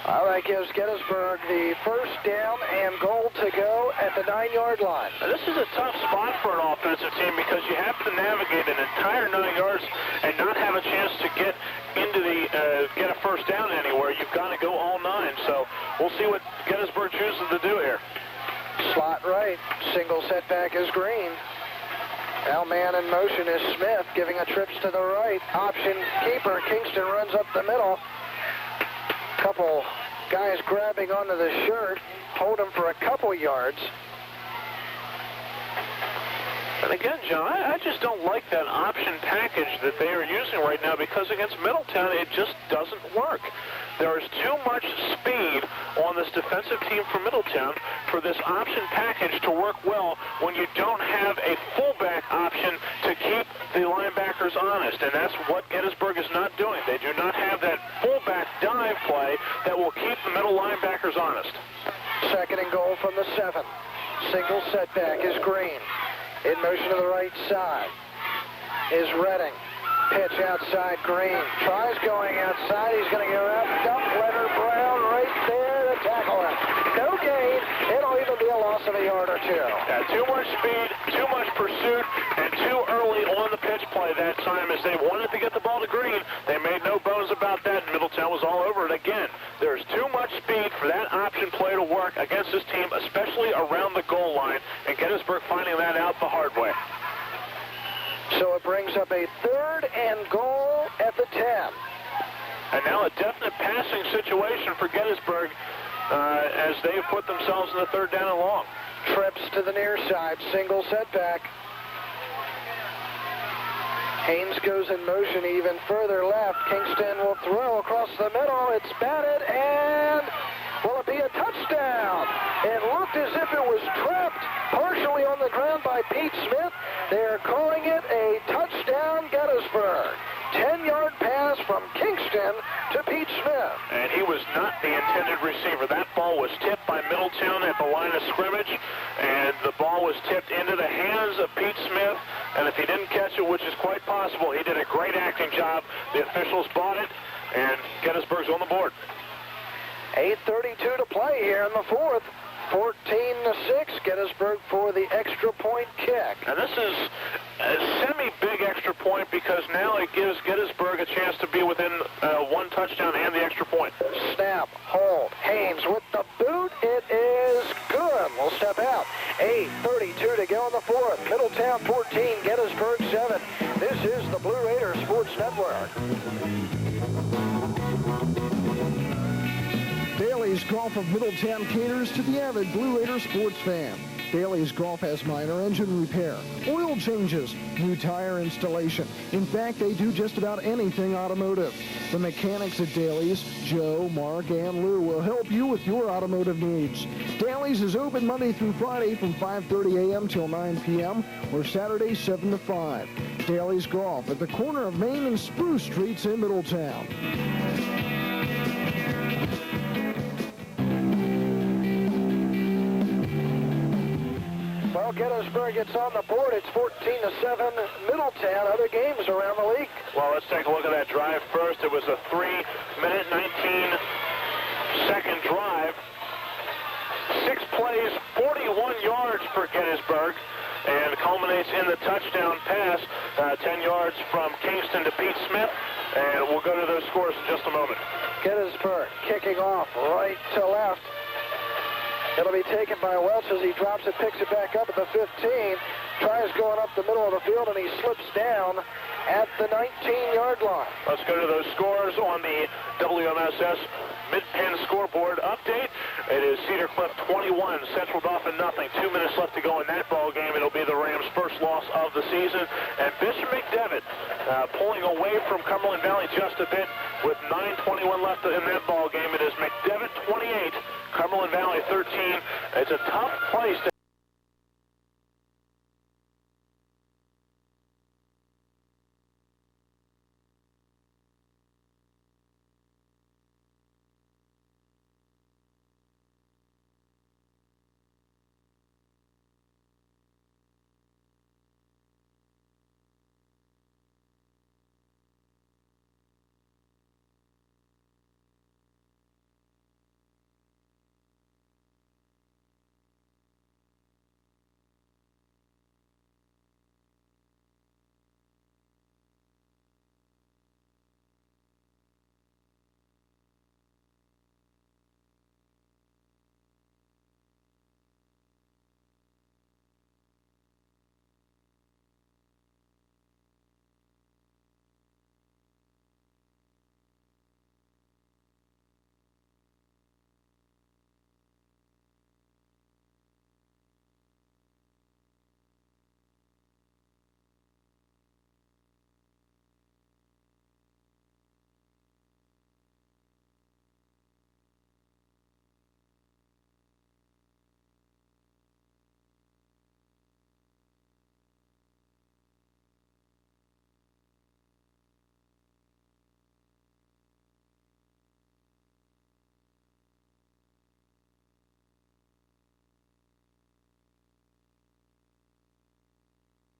All right, gives Gettysburg the 1st down and goal to go at the 9-yard line. Now, this is a tough spot for an offensive team because you have to navigate an entire 9 yards and not have a chance to get into the get a 1st down anywhere. You've got to go all 9. So we'll see what Gettysburg chooses to do here. Slot right. Single setback is Green. Now man in motion is Smith, giving a trips to the right. Option keeper. Kingston runs up the middle. Couple guys grabbing onto the shirt, hold him for a couple yards. And again, John, I just don't like that option package that they are using right now because against Middletown, it just doesn't work. There is too much speed on this defensive team for Middletown for this option package to work well when you don't have a fullback option to keep the linebackers honest, and that's what Gettysburg is not doing. They do not have that fullback dive play that will keep the middle linebackers honest. 2nd and goal from the 7. Single setback is Green. In motion to the right side is Redding. Pitch outside Green. Tries going outside. He's going to get wrapped up. Leonard Brown right there to tackle him. No gain. It'll even be a loss of a yard or 2. Yeah, too much speed, too much pursuit, and too early on the pitch play that time as they wanted to get the ball to Green. They made no bones about that, and Middletown was all over it again. There's too much speed for that option play to work against this team, especially around the goal line, and Gettysburg finding that out the hard way. So it brings up a 3rd and goal at the 10. And now a definite passing situation for Gettysburg as they have put themselves in the 3rd down and long. Trips to the near side, single setback. Haynes goes in motion even further left. Kingston will throw across the middle. It's batted, and will it be a touchdown? It looked as if it was trapped partially on the ground by Pete Smith. They're calling it a touchdown, Gettysburg. 10-yard pass from Kingston to Pete Smith. And he was not the intended receiver. That ball was tipped by Middletown at the line of scrimmage, and the ball was tipped into the hands of Pete Smith, and if he didn't catch it, which is quite possible, he did a great acting job. The officials bought it, and Gettysburg's on the board. 8:32 to play here in the 4th. 14-6, Gettysburg for the extra point kick. And this is a semi-big extra point because because now it gives Gettysburg a chance to be within one touchdown and the extra point. Snap, hold, Haynes with the boot. It is good. We'll step out. 8:32 to go in the fourth. Middletown 14, Gettysburg 7. This is the Blue Raider Sports Network. Daly's Golf of Middletown caters to the avid Blue Raider sports fan. Daly's Golf has minor engine repair, oil changes, new tire installation. In fact, they do just about anything automotive. The mechanics at Daly's, Joe, Mark, and Lou, will help you with your automotive needs. Daly's is open Monday through Friday from 5:30 a.m. till 9 p.m. or Saturday 7 to 5. Daly's Golf at the corner of Main and Spruce Streets in Middletown. Well, Gettysburg gets on the board. It's 14-7 Middletown. Other games around the league. Well, let's take a look at that drive first. It was a 3-minute, 19-second drive. 6 plays, 41 yards for Gettysburg, and culminates in the touchdown pass, 10 yards from Kingston to Pete Smith. And we'll go to those scores in just a moment. Gettysburg kicking off right to left. It'll be taken by Welch as he drops it, picks it back up at the 15, tries going up the middle of the field, and he slips down at the 19-yard line. Let's go to those scores on the WMSS Mid-Penn scoreboard update. It is Cedar Cliff 21, Central Dauphin nothing. 2 minutes left to go in that ball game. It'll be the Rams' first loss of the season. And Bishop McDevitt pulling away from Cumberland Valley just a bit with 9:21 left in that ball game. It is McDevitt 28, Cumberland Valley 13. It's a tough place to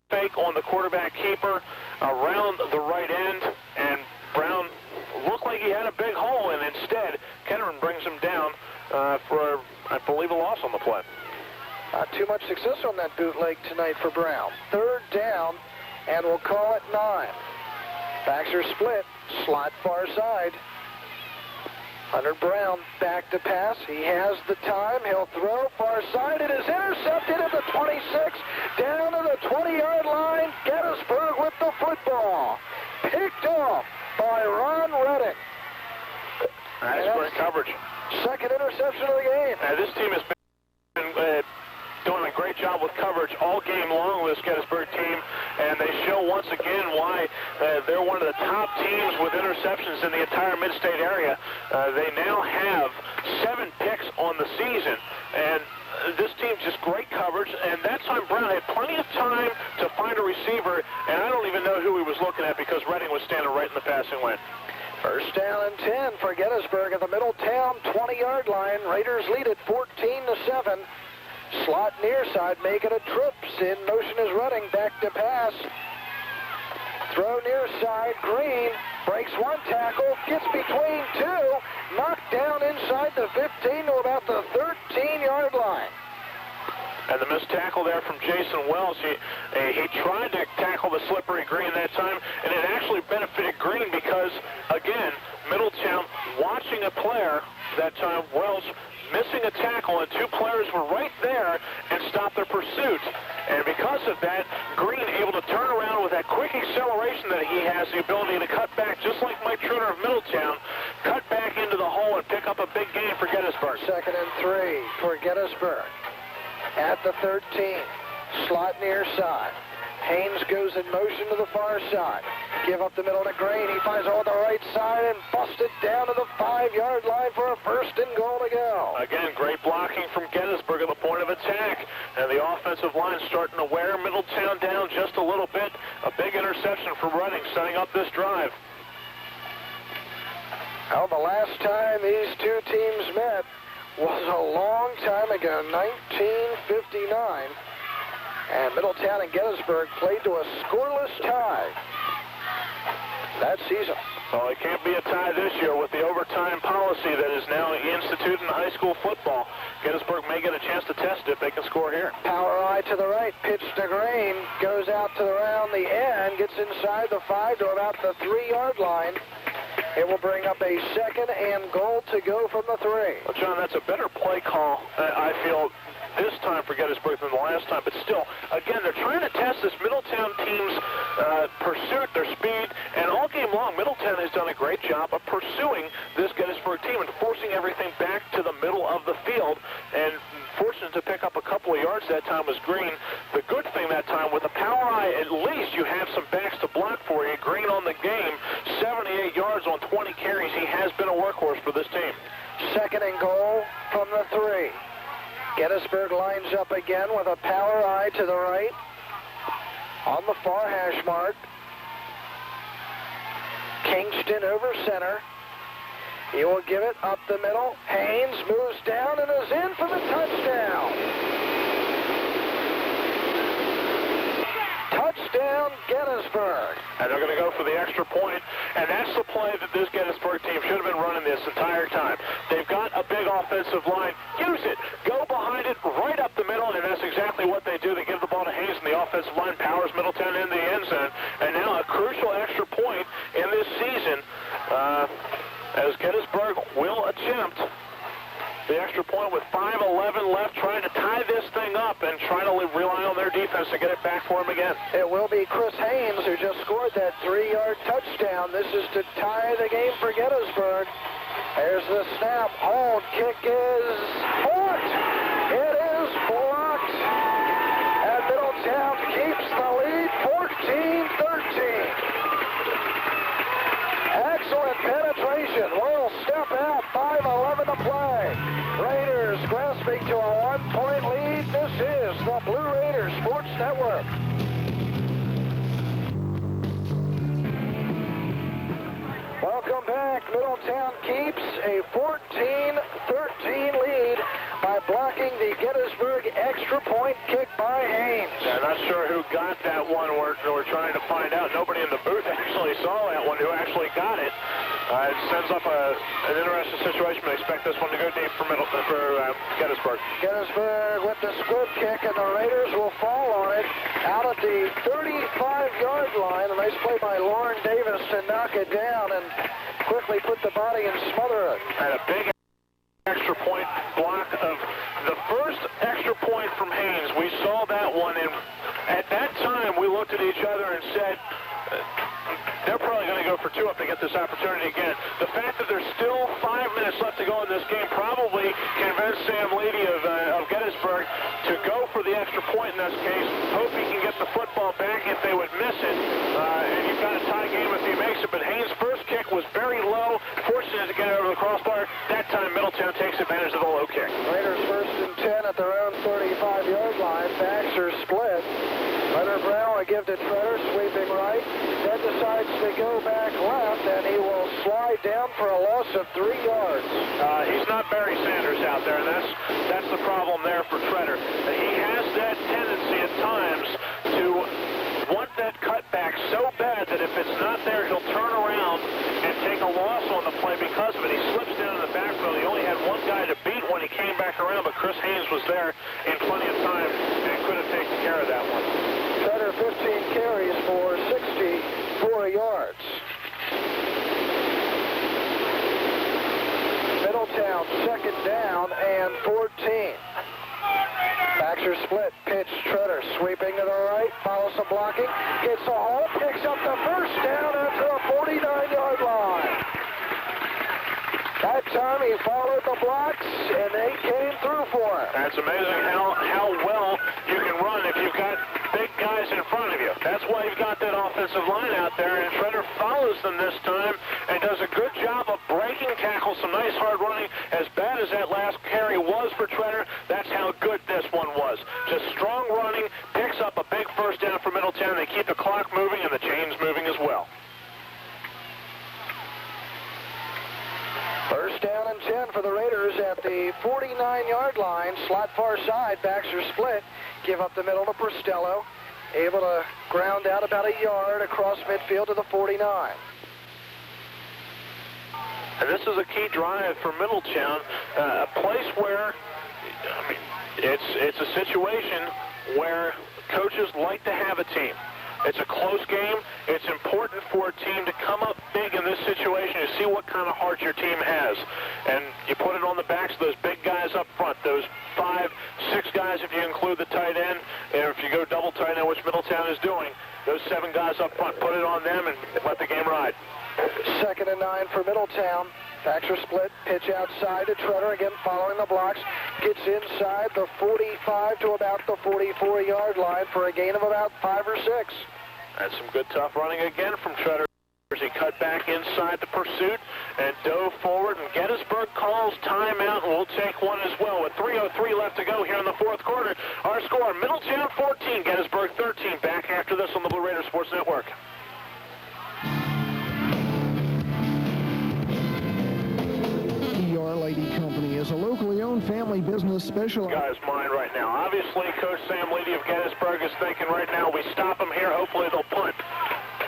fake on the quarterback keeper around the right end, and Brown looked like he had a big hole, and instead Kettering brings him down for, I believe, a loss on the play. Not too much success on that bootleg tonight for Brown. 3rd down, and we'll call it 9. Backs are split, slot far side. Hunter Brown back to pass. He has the time. He'll throw far side. It is intercepted at the 26, down to the 20-yard line. Gettysburg with the football. Picked off by Ron Reddick. That's great coverage. Second interception of the game. This team has been doing a great job with coverage all game long, this Gettysburg team, and they show once again why they're one of the top teams with interceptions in the entire mid-state area. They now have 7 picks on the season, and this team just great coverage, and that time Brown had plenty of time to find a receiver, and I don't even know who he was looking at because Redding was standing right in the passing lane. First down and 10 for Gettysburg at the Middletown 20-yard line. Raiders lead at 14-7. Slot near side, making a trip. In motion is Redding, back to pass. Throw near side, Green breaks one tackle, gets between 2, knocked down inside the 15 to about the 13-yard line. And the missed tackle there from Jason Wells. He tried to tackle the slippery Green that time, and it that time. Welch missing a tackle, and two players were right there and stopped their pursuit. And because of that, Green able to turn around with that quick acceleration that he has, the ability to cut back, just like Mike Truner of Middletown, cut back into the hole and pick up a big gain for Gettysburg. 2nd and 3 for Gettysburg. At the 13, slot near side. Haynes goes in motion to the far side. Give up the middle to Green. He finds on the right side and busts it down to the 5-yard line for a 1st and goal to go. Again, great blocking from Gettysburg at the point of attack. And the offensive line starting to wear Middletown down just a little bit. A big interception from Reading setting up this drive. Well, the last time these two teams met was a long time ago, 1959. And Middletown and Gettysburg played to a scoreless tie that season. Well, it can't be a tie this year with the overtime policy that is now instituted in high school football. Gettysburg may get a chance to test it if they can score here. Power eye to the right, pitch to Green, goes out to around the end, gets inside the 5 to about the 3-yard line. It will bring up a 2nd and goal to go from the 3. Well, John, that's a better play call, I feel, this time for Gettysburg than the last time. But still, again, they're trying to test this Middletown team's pursuit, their speed, and all game long, Middletown has done a great job of pursuing this Gettysburg team and forcing everything back to the middle of the field. And fortunate to pick up a couple of yards that time was Green. The good thing that time, with the power eye, at least you have some backs to block for you. Green on the game, 78 yards on 20 carries. He has been a workhorse for this team. 2nd and goal from the 3. Gettysburg lines up again with a power eye to the right on the far hash mark. Kingston over center. He will give it up the middle. Haynes moves down and is in for the touchdown. Touchdown, Gettysburg. And they're going to go for the extra point, and that's the play that this Gettysburg team should have been running this entire time. They've got a big offensive line. Use it. Go behind it, right up the middle, and that's exactly what they do. They give the ball to Haynes, and the offensive line powers Middletown in the end zone. And now a crucial extra point in this season as Gettysburg will attempt the extra point with 5:11 left, trying to tie this thing up and try to rely on their defense to get it back for them again. It will be Chris Haynes who just scored that 3-yard touchdown. This is to tie the game for Gettysburg. There's the snap. Hold. Kick is blocked. It is blocked. And Middletown keeps the lead, 14-13. Excellent penetration. Will step out. 5:11 to play. Raiders grasping to a 1-point lead. This is the Blue Raiders Sports Network. Welcome back. Middletown keeps a 14-13 lead by blocking the Gettysburg extra point kick by Haynes. I'm not sure who got that one. We're trying to find out. Nobody in the booth actually saw that one, who actually got it. It sends up an interesting situation, but I expect this one to go deep for Gettysburg. Gettysburg with the squib kick, and the Raiders will fall on it out at the 35-yard line. A nice play by Lauren Davis to knock it down and quickly put the body and smother it. And a big extra point block of the first extra point from Haynes. We saw that one, and at that time we looked at each other and said, they're probably going to go for 2 if they get this opportunity again. The fact that there's still 5 minutes left to go in this game probably convinced Sam Leedy of Gettysburg to go for the extra point in this case. Hope he can get the football back if they would miss it. And you've got a tie game if he makes it. But Haynes' first kick was very low, fortunate to get over the crossbar. That time Middletown takes advantage of the low kick. Raiders 1st and 10 at their own 35-yard line. Backs are split. Leonard Brown will give to Treader, sweeping right. Then decides to go back left, and he will slide down for a loss of 3 yards. He's not Barry Sanders out there, and that's the problem there for Treader. He has that tendency at times to want that cutback so bad that if it's not there, he'll turn around and take a loss on the play because of it. He slips down in the backfield. He only had one guy to beat when he came back around, but Chris Haynes was there in plenty of time and could have taken care of that one. Treader 15 carries for 64 yards. Middletown and 14. Baxter split, pitch, Treader sweeping to the right, follows some blocking, gets a hole, picks up the first down after a 49-yard line. That time he followed the blocks, and they came through for him. That's amazing how well you can run if you've got big guys in front of you. That's why you've got that offensive line out there, and Treader follows them this time and does a good job of breaking tackles, some nice hard running. As bad as that last carry was for Treader, that's how good this one was. Just strong running, picks up a big first down for Middletown. They keep the clock moving and the chains moving as well. First down and 10 for the Raiders at the 49-yard line. Slot far side, Baxter split. Give up the middle to Pristello. Able to ground out about a yard across midfield to the 49. And this is a key drive for Middletown, a place where, I mean, it's a situation where coaches like to have a team. It's a close game. It's important for a team to come up big in this situation. You see what kind of heart your team has. And you put it on the backs of those big guys up front, those 5, 6 guys if you include the tight end. And if you go double tight end, which Middletown is doing, those 7 guys up front, put it on them and let the game ride. 2nd and 9 for Middletown. Baxter split, pitch outside to Treader, again following the blocks. Gets inside the 45 to about the 44-yard line for a gain of about 5 or 6. That's some good tough running again from Treader. He cut back inside the pursuit and dove forward, and Gettysburg calls timeout, and we'll take one as well. With 3:03 left to go here in the 4th quarter, our score, Middletown 14, Gettysburg 13. Back after this on the Blue Raider Sports Network. Lady Company is a locally owned family business specialized. Guy's mind right now. Obviously, Coach Sam Leedy of Gettysburg is thinking right now, we stop them here, hopefully they'll punt.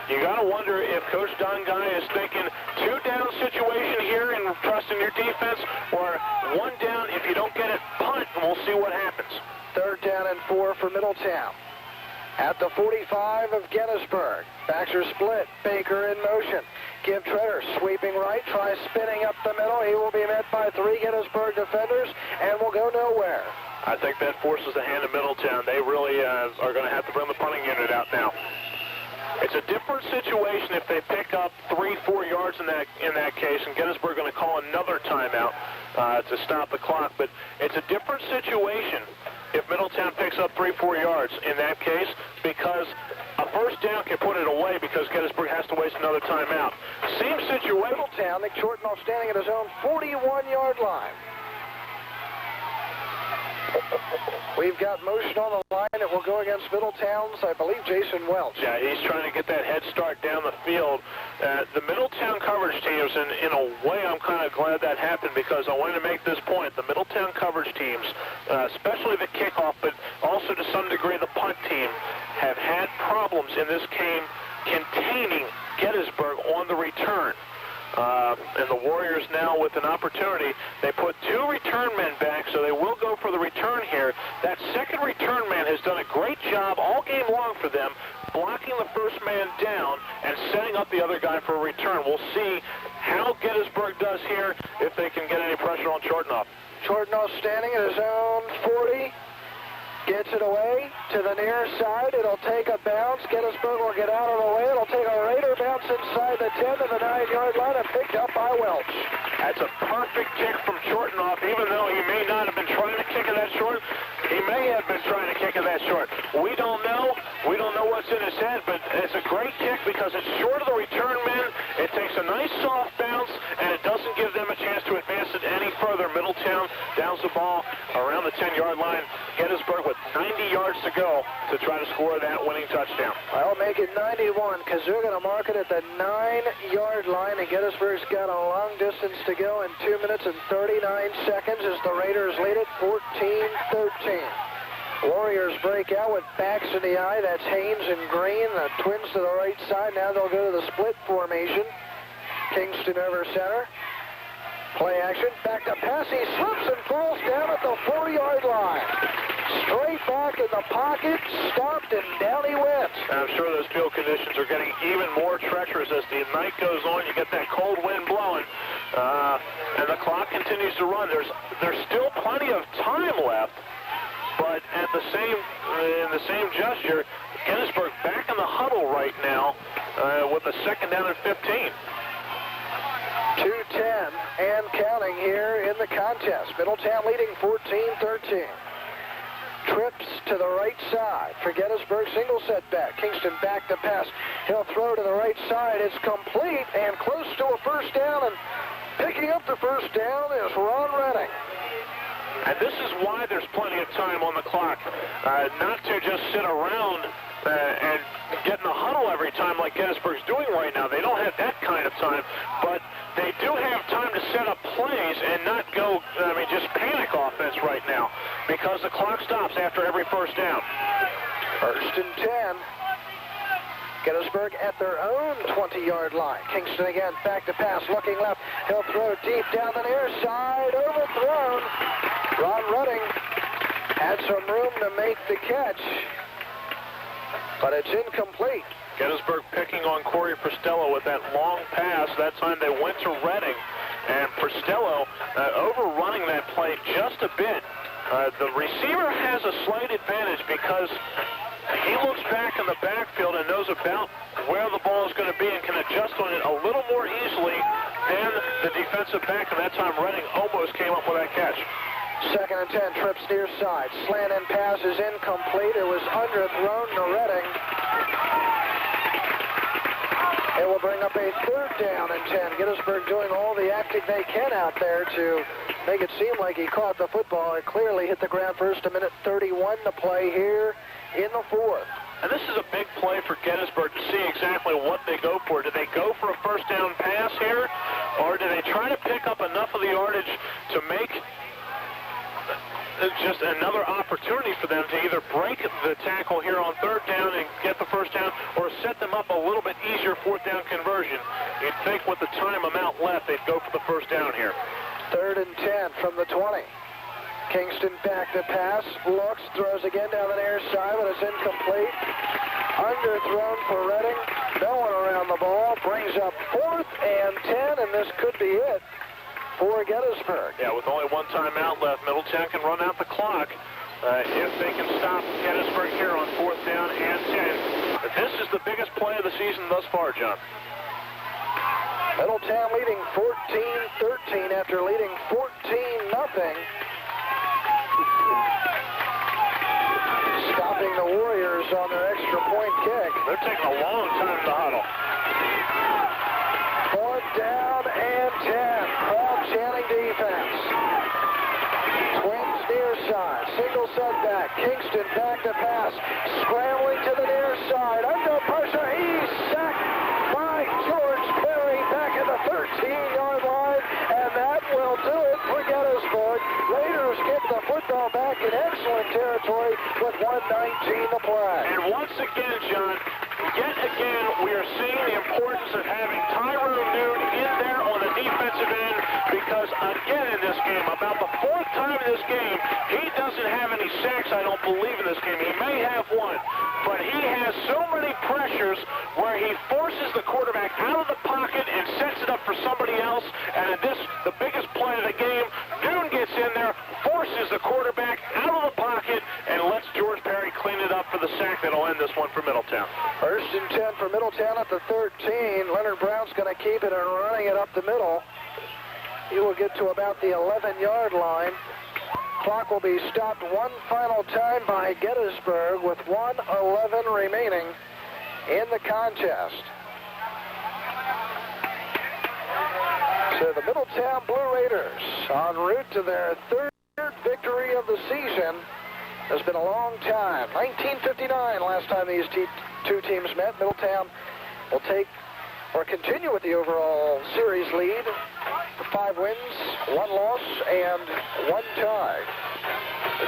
You got to wonder if Coach Don Guy is thinking 2-down situation here and trusting your defense, or 1 down, if you don't get it, punt, and we'll see what happens. 3rd down and 4 for Middletown. At the 45 of Gettysburg, Baxter split, Baker in motion. Give Treader sweeping right, tries spinning up the middle. He will be met by 3 Gettysburg defenders and will go nowhere. I think that forces the hand of Middletown. They really are going to have to bring the punting unit out now. It's a different situation if they pick up 3-4 yards in that case, and Gettysburg going to call another timeout to stop the clock. But it's a different situation if Middletown picks up 3-4 yards in that case, because a first down can put it away because Gettysburg has to waste another timeout. Same situation. Middletown, Nick Chortenoff standing at his own 41-yard line. We've got motion on the line that will go against Middletown's, I believe, Jason Welch. Yeah, he's trying to get that head start down the field. The Middletown coverage teams, and in a way I'm kind of glad that happened, because I wanted to make this point. The Middletown coverage teams, especially the kickoff, but also to some degree the punt team, have had problems in this game containing Gettysburg on the return. And the Warriors now with an opportunity. They put 2 return men back, so they will go for the return here. That second return man has done a great job all game long for them, blocking the first man down and setting up the other guy for a return. We'll see how Gettysburg does here, if they can get any pressure on Chortenoff. Chortenoff standing at his own 40. Gets it away to the near side. It'll take a bounce. Gettysburg will get out of the way. It'll take a Raider bounce inside the 10 to the 9-yard line and picked up by Welch. That's a perfect kick from Chortenoff, even though he may not have been trying to kick it that short. He may have been trying to kick it that short. We don't know. We don't know what's in his head, but it's a great kick because it's short of the return man. It takes a nice soft bounce, and it doesn't give them a chance to advance it any further. Middletown downs the ball around the 10-yard line. Gettysburg with 90 yards to go to try to score that winning touchdown. I'll make it 91 because they're going to mark it at the 9-yard line, and Gettysburg's got a long distance to go in 2 minutes and 39 seconds as the Raiders lead it 14-13. Warriors break out with backs in the eye. That's Haynes and Green, the twins to the right side. Now they'll go to the split formation. Kingston over center. Play action, back to pass. He slips and falls down at the 4-yard line. straight back in the pocket, stopped, and down he went. I'm sure those field conditions are getting even more treacherous as the night goes on. You get that cold wind blowing, and the clock continues to run. There's still plenty of time left, but at in the same gesture, Gettysburg back in the huddle right now with a second down and 15. 2:10 and counting here in the contest. Middletown leading 14-13. Trips to the right side for Gettysburg, single setback. Kingston back to pass. He'll throw to the right side. It's complete and close to a first down, and picking up the first down is Ron Redding. And this is why there's plenty of time on the clock, not to just sit around and get in the huddle every time like Gettysburg's doing right now. They don't have that kind of time, but they do have time to set up plays and not go, just panic offense right now, because the clock stops after every first down. First and 10. Gettysburg at their own 20-yard line. Kingston again back to pass, looking left. He'll throw deep down the near side, overthrown. Ron Redding had some room to make the catch, but it's incomplete. Gettysburg picking on Corey Pristello with that long pass. That time they went to Redding, and Pristello overrunning that play just a bit. The receiver has a slight advantage because he looks back in the backfield and knows about where the ball is going to be and can adjust on it a little more easily than the defensive back, and that time Redding almost came up with that catch. Second and 10, trips near side. Slant and pass is incomplete. It was underthrown to Redding. It will bring up a third down and 10. Gettysburg doing all the acting they can out there to make it seem like he caught the football. It clearly hit the ground first. 1:31 to play here in the fourth. And this is a big play for Gettysburg to see exactly what they go for. Do they go for a first down pass here, or do they try to pick up enough of the yardage to make just another opportunity for them to either break the tackle here on third down and get the first down, or set them up a little bit easier fourth down conversion? You'd think with the time amount left, they'd go for the first down here. Third and 10 from the 20. Kingston back to pass, looks, throws again down the near side, but it's incomplete. Underthrown for Redding. No one around the ball. Brings up fourth and 10, and this could be it for Gettysburg. Yeah, with only one timeout left, Middletown can run out the clock if they can stop Gettysburg here on fourth down and 10. This is the biggest play of the season thus far, John. Middletown leading 14-13 after leading 14-0. Stopping the Warriors on their extra point kick. They're taking a long time to huddle. Fourth down and 10. Crowd chanting defense. Twins near side. Single setback. Kingston back to pass. Scrambling to the near side. Under pressure. He's sacked by George Perry back at the 13-yard line. And that will do it for Gettysburg. Raiders get the football back in excellent territory with 1:19 to play. And once again, John, yet again, we are seeing the importance of having Tyrone Noon in there on the defensive end, because again in this game, about the fourth time in this game, he doesn't have any sacks, I don't believe, in this game. He may have one, but he has so many pressures where he forces the quarterback out of the pocket and sets it up for somebody else. And in this, the biggest play of the game, Noon gets in there, forces the quarterback out of the pocket, and lets George Perry clean it up for the sack that'll end this one for Middletown. First and 10 for Middletown at the 13. Leonard Brown's going to keep it and running it up the middle. He will get to about the 11-yard line. Clock will be stopped one final time by Gettysburg with 1:11 remaining in the contest. So the Middletown Blue Raiders en route to their third victory of the season. It's been a long time. 1959 last time these two teams met. Middletown will take or continue with the overall series lead. 5 wins, 1 loss, and 1 tie.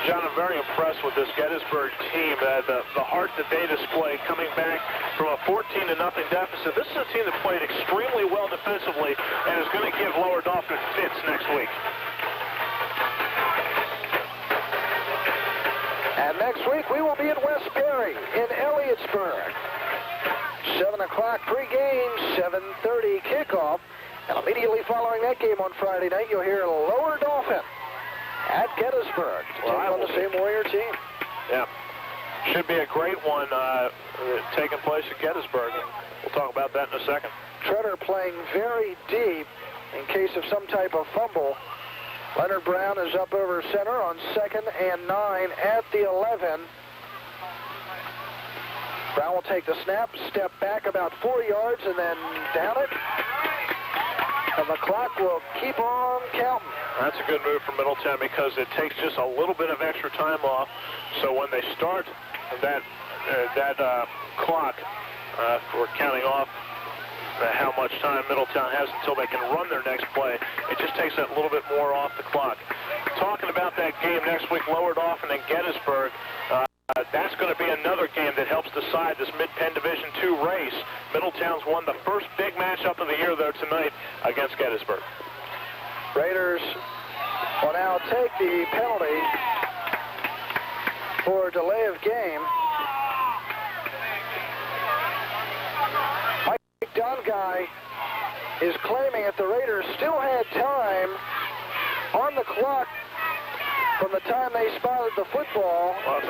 John, I'm very impressed with this Gettysburg team. The heart that they display coming back from a 14-0 deficit. This is a team that played extremely well defensively and is going to give Lower Dauphin fits next week. And next week we will be in West Perry in Elliotsburg. 7 o'clock pregame, 7:30 kickoff. And immediately following that game on Friday night, you'll hear Lower Dauphin at Gettysburg to take on the same Warrior team. Yeah. Should be a great one taking place at Gettysburg. We'll talk about that in a second. Treader playing very deep in case of some type of fumble. Leonard Brown is up over center on 2nd and 9 at the 11. Brown will take the snap, step back about 4 yards, and then down it. And the clock will keep on counting. That's a good move from Middletown because it takes just a little bit of extra time off. So when they start that clock for counting off how much time Middletown has until they can run their next play, it just takes that little bit more off the clock. Talking about that game next week, Lower Dauphin and Gettysburg, that's going to be another game that helps decide this Mid-Penn Division II race. Middletown's won the first big matchup of the year, though, tonight against Gettysburg. Raiders will now take the penalty for delay of game. Mike Donguy is claiming that the Raiders still had time on the clock from the time they spotted the football and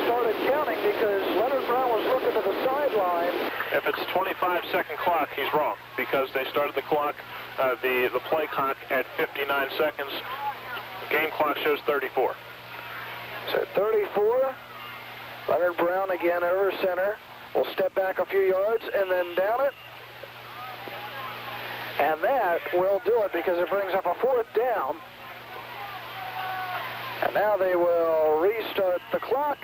started counting because Leonard Brown was looking to the sideline. If it's 25-second clock, he's wrong because they started the clock, the play clock at 59 seconds. Game clock shows 34. So 34. Leonard Brown again over center. Will step back a few yards and then down it. And that will do it because it brings up a 4th down. And now they will restart the clock,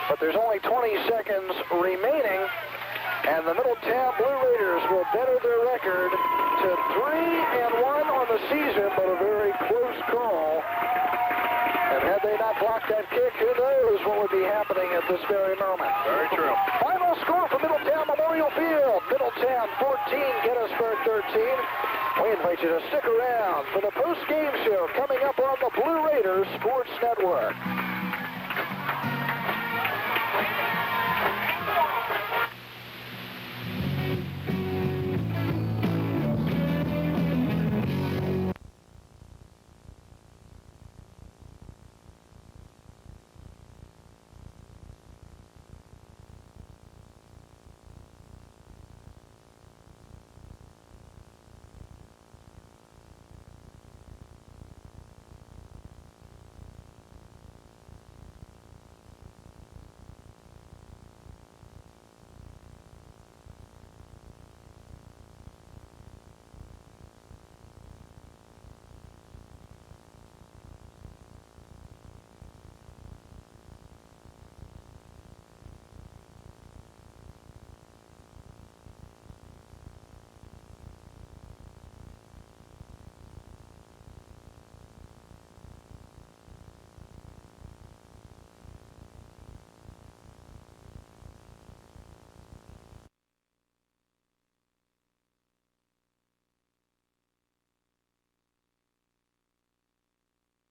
but there's only 20 seconds remaining, and the Middletown Blue Raiders will better their record to 3-1 on the season, but a very close call. And had they not blocked that kick, who knows what would be happening at this very moment. Very true. Final score for Middletown Memorial Field. Middletown 14, Gettysburg 13. We invite you to stick around for the post-game show coming up on the Blue Raiders Sports Network.